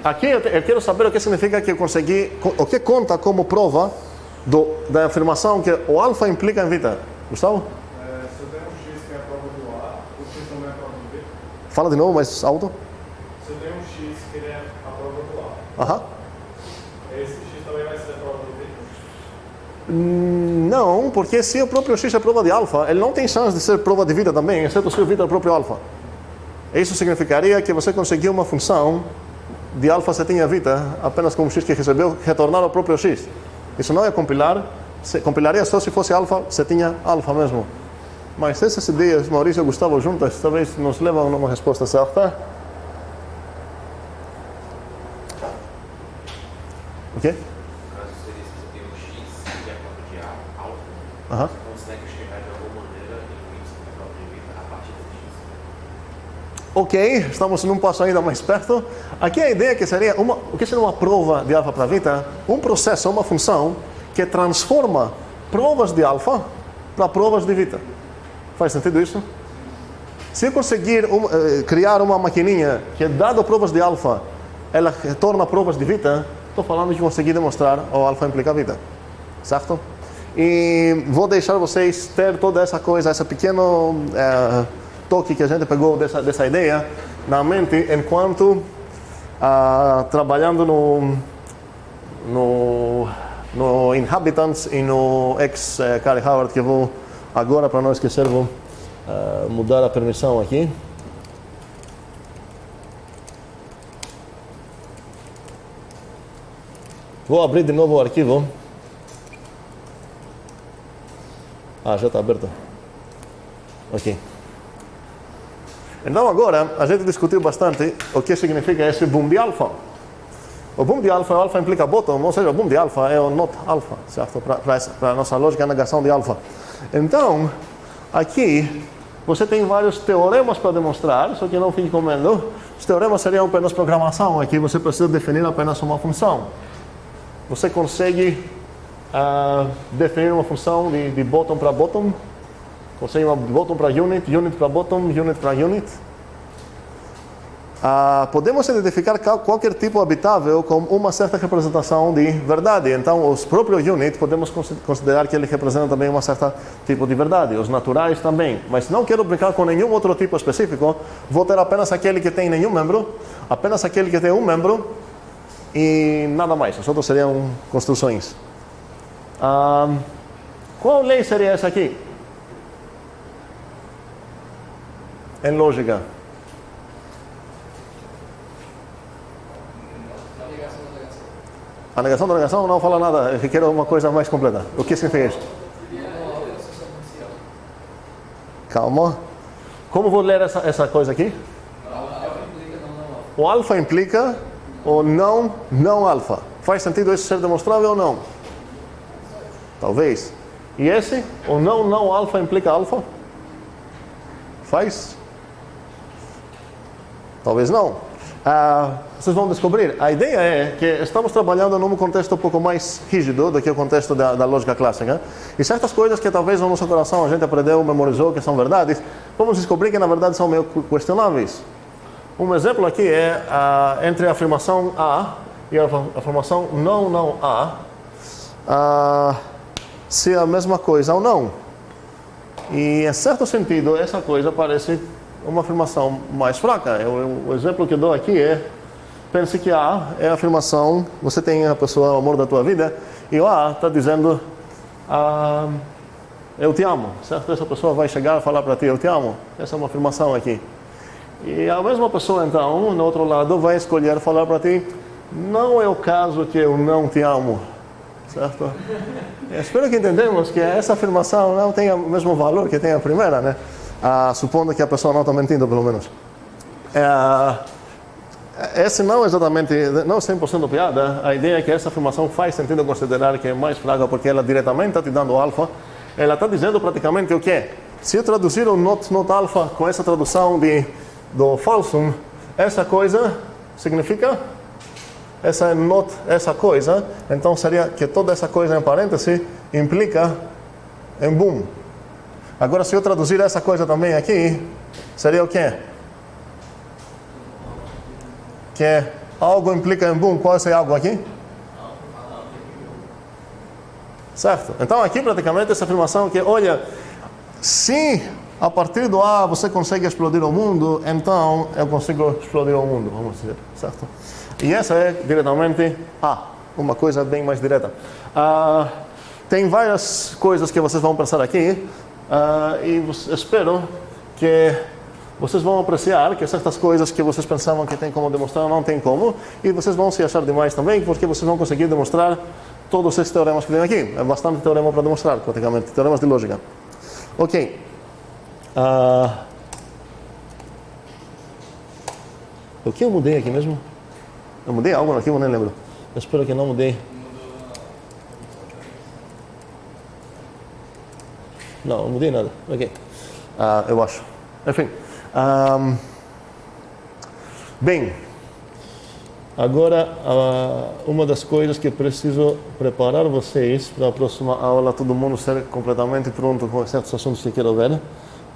Aqui eu quero saber o que significa que eu consegui, o que conta como prova da afirmação que o alfa implica em beta. Gustavo? Se eu tenho um x que é a prova do A, o x também é a prova do B. Fala de novo, mais alto. Se eu tenho um x que ele é a prova do A, Aham. esse x também vai ser a prova do B? Não, porque se o próprio x é prova de alfa, ele não tem chance de ser prova de beta também, exceto se o beta é o próprio alfa. Isso significaria que você conseguiu uma função de alfa setinha beta, apenas com o x que recebeu, retornar ao próprio x. Isso não é compilar, compilaria só se fosse alfa setinha alfa mesmo. Mas essas ideias, Maurício e Gustavo juntas, talvez nos levam a uma resposta certa. O quê? No caso, seria se você tem um x que é a prova de A, alfa, Aham. você consegue chegar de alguma maneira em um y que é a prova de beta a partir desse x. Ok, estamos num passo ainda mais perto. Aqui a ideia que seria o que seria uma prova de alfa para beta? Um processo, uma função que transforma provas de alfa para provas de beta. Faz sentido isso? Se eu conseguir criar uma maquininha que, dado provas de alfa, ela retorna provas de beta, estou falando de conseguir demonstrar o alfa implica beta. Certo? E vou deixar vocês ter toda essa coisa, esse pequeno toque que a gente pegou dessa ideia na mente enquanto trabalhando no Inhabitants e no ex-Cary Howard, que eu vou agora, para não esquecer, vou mudar a permissão aqui. Vou abrir de novo o arquivo. Já está aberto. Ok. Então agora, a gente discutiu bastante o que significa esse boom de alfa. O boom de alfa, o alfa implica bottom, ou seja, o boom de alfa é o not alfa, certo? Para a nossa lógica, a negação de alfa. Então, aqui, você tem vários teoremas para demonstrar, só que não fique com medo. Os teoremas seriam apenas programação, aqui você precisa definir apenas uma função. Você consegue definir uma função de bottom para bottom, consegue uma bottom para unit, unit para bottom, unit para unit. Podemos identificar qualquer tipo habitável com uma certa representação de verdade. Então, os próprios units podemos considerar que ele representa também uma certa tipo de verdade. Os naturais também. Mas não quero brincar com nenhum outro tipo específico. Vou ter apenas aquele que tem nenhum membro, apenas aquele que tem um membro e nada mais. Os outros seriam construções. Qual lei seria essa aqui? Em lógica. A negação da negação não fala nada, eu quero uma coisa mais completa. O que significa isso? Calma. Como vou ler essa coisa aqui? O alfa implica o não alfa. Faz sentido isso ser demonstrável ou não? Talvez. E esse? O não alfa implica alfa? Faz? Talvez não. Vocês vão descobrir. A ideia é que estamos trabalhando num contexto um pouco mais rígido do que o contexto da lógica clássica. E certas coisas que talvez no nosso coração a gente aprendeu, memorizou, que são verdades, vamos descobrir que na verdade são meio questionáveis. Um exemplo aqui é entre a afirmação A e a afirmação não A, se é a mesma coisa ou não. E em certo sentido, essa coisa parece uma afirmação mais fraca. O exemplo que eu dou aqui é, pense que A é a afirmação, você tem a pessoa, o amor da tua vida, e o A está dizendo, eu te amo, certo? Essa pessoa vai chegar e falar para ti, eu te amo. Essa é uma afirmação aqui. E a mesma pessoa, então, no outro lado, vai escolher falar para ti, não é o caso que eu não te amo, certo? Espero que entendamos que essa afirmação não tem o mesmo valor que tem a primeira, né? Supondo que a pessoa não está mentindo, pelo menos. Esse não é exatamente, não é 100% piada. A ideia é que essa afirmação faz sentido considerar que é mais fraca, porque ela diretamente está te dando alfa. Ela está dizendo praticamente o quê? Se eu traduzir o not alfa com essa tradução do falsum, essa coisa significa essa not, essa coisa, então seria que toda essa coisa em parêntese implica em boom. Agora, se eu traduzir essa coisa também aqui, seria o quê? Que algo implica em boom. Qual é esse algo aqui? Certo? Então, aqui praticamente essa afirmação que, olha, se a partir do A você consegue explodir o mundo, então eu consigo explodir o mundo, vamos dizer, certo? E essa é diretamente A, uma coisa bem mais direta. Tem várias coisas que vocês vão pensar aqui, e espero que vocês vão apreciar que certas coisas que vocês pensavam que tem como demonstrar, não tem como, e vocês vão se achar demais também, porque vocês vão conseguir demonstrar todos esses teoremas que tem aqui. É bastante teorema para demonstrar, praticamente, teoremas de lógica. Ok. O que eu mudei aqui mesmo? Eu mudei algo aqui, eu nem lembro. Eu espero que não mudei. Não, não mudei nada. Ok. Eu acho. Enfim. Bem, agora uma das coisas que preciso preparar vocês para a próxima aula, todo mundo ser completamente pronto com certos assuntos que quero ver,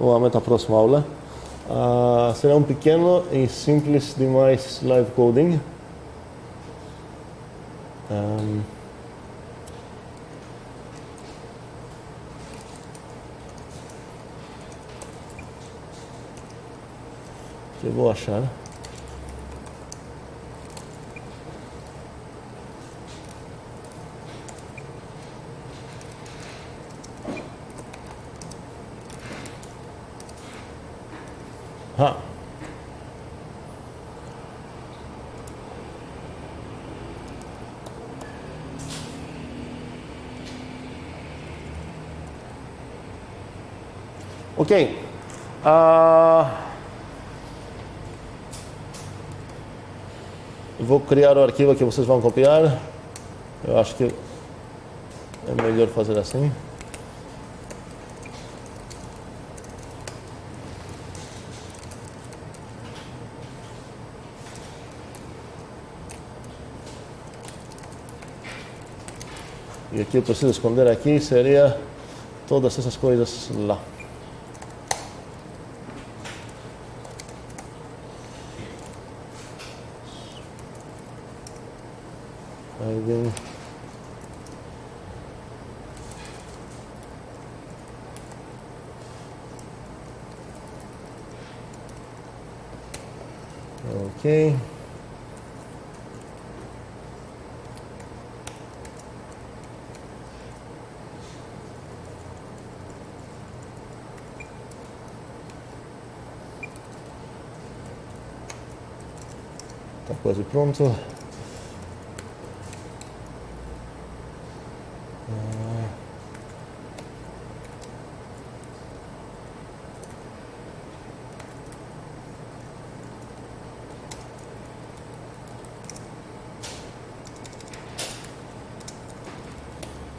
ou a próxima aula, será um pequeno e simples demais live coding. Que eu vou achar. Ok. Vou criar o arquivo que vocês vão copiar. Eu acho que é melhor fazer assim. E aqui eu preciso esconder aqui, seria todas essas coisas lá. Aí vem. Ok. Está quase pronto.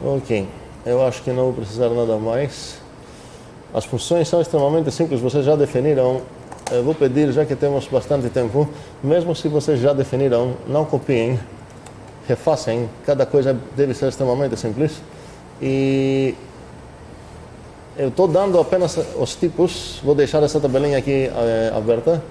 Ok, eu acho que não vou precisar nada mais. As funções são extremamente simples, vocês já definiram. Eu vou pedir, já que temos bastante tempo, mesmo se vocês já definiram, não copiem, refaçam. Cada coisa deve ser extremamente simples. E eu estou dando apenas os tipos, vou deixar essa tabelinha aqui aberta.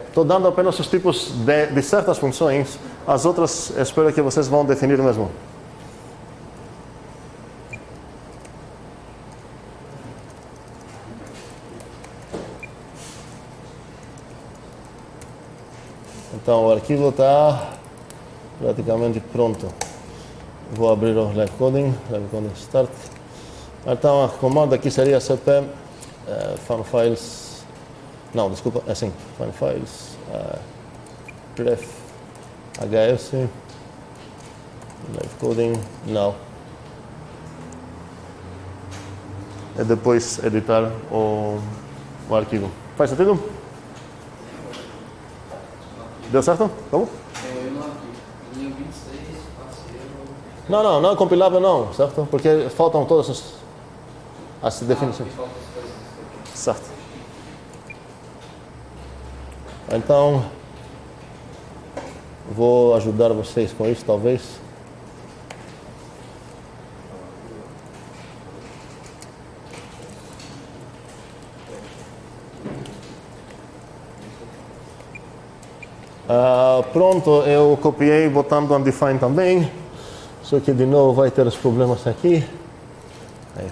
Estou dando apenas os tipos de certas funções, as outras espero que vocês vão definir mesmo. Então o arquivo está praticamente pronto. Vou abrir o live coding start. Então a comanda aqui seria cp fanfiles, não, desculpa, é assim, fanfiles ref hs live coding now. E depois editar o arquivo. Faz sentido? Deu certo? Como? Eu não aqui. Linha 26, parceiro. Não é compilável não, certo? Porque faltam todas as definições. Falta as coisas. Certo. Então, vou ajudar vocês com isso, talvez. Pronto, eu copiei botando undefined também. Só que de novo vai ter os problemas aqui. Aí.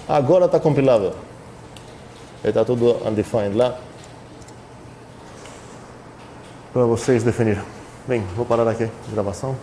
Agora está compilável. Está tudo undefined lá. Para vocês definirem. Bem, vou parar aqui a gravação.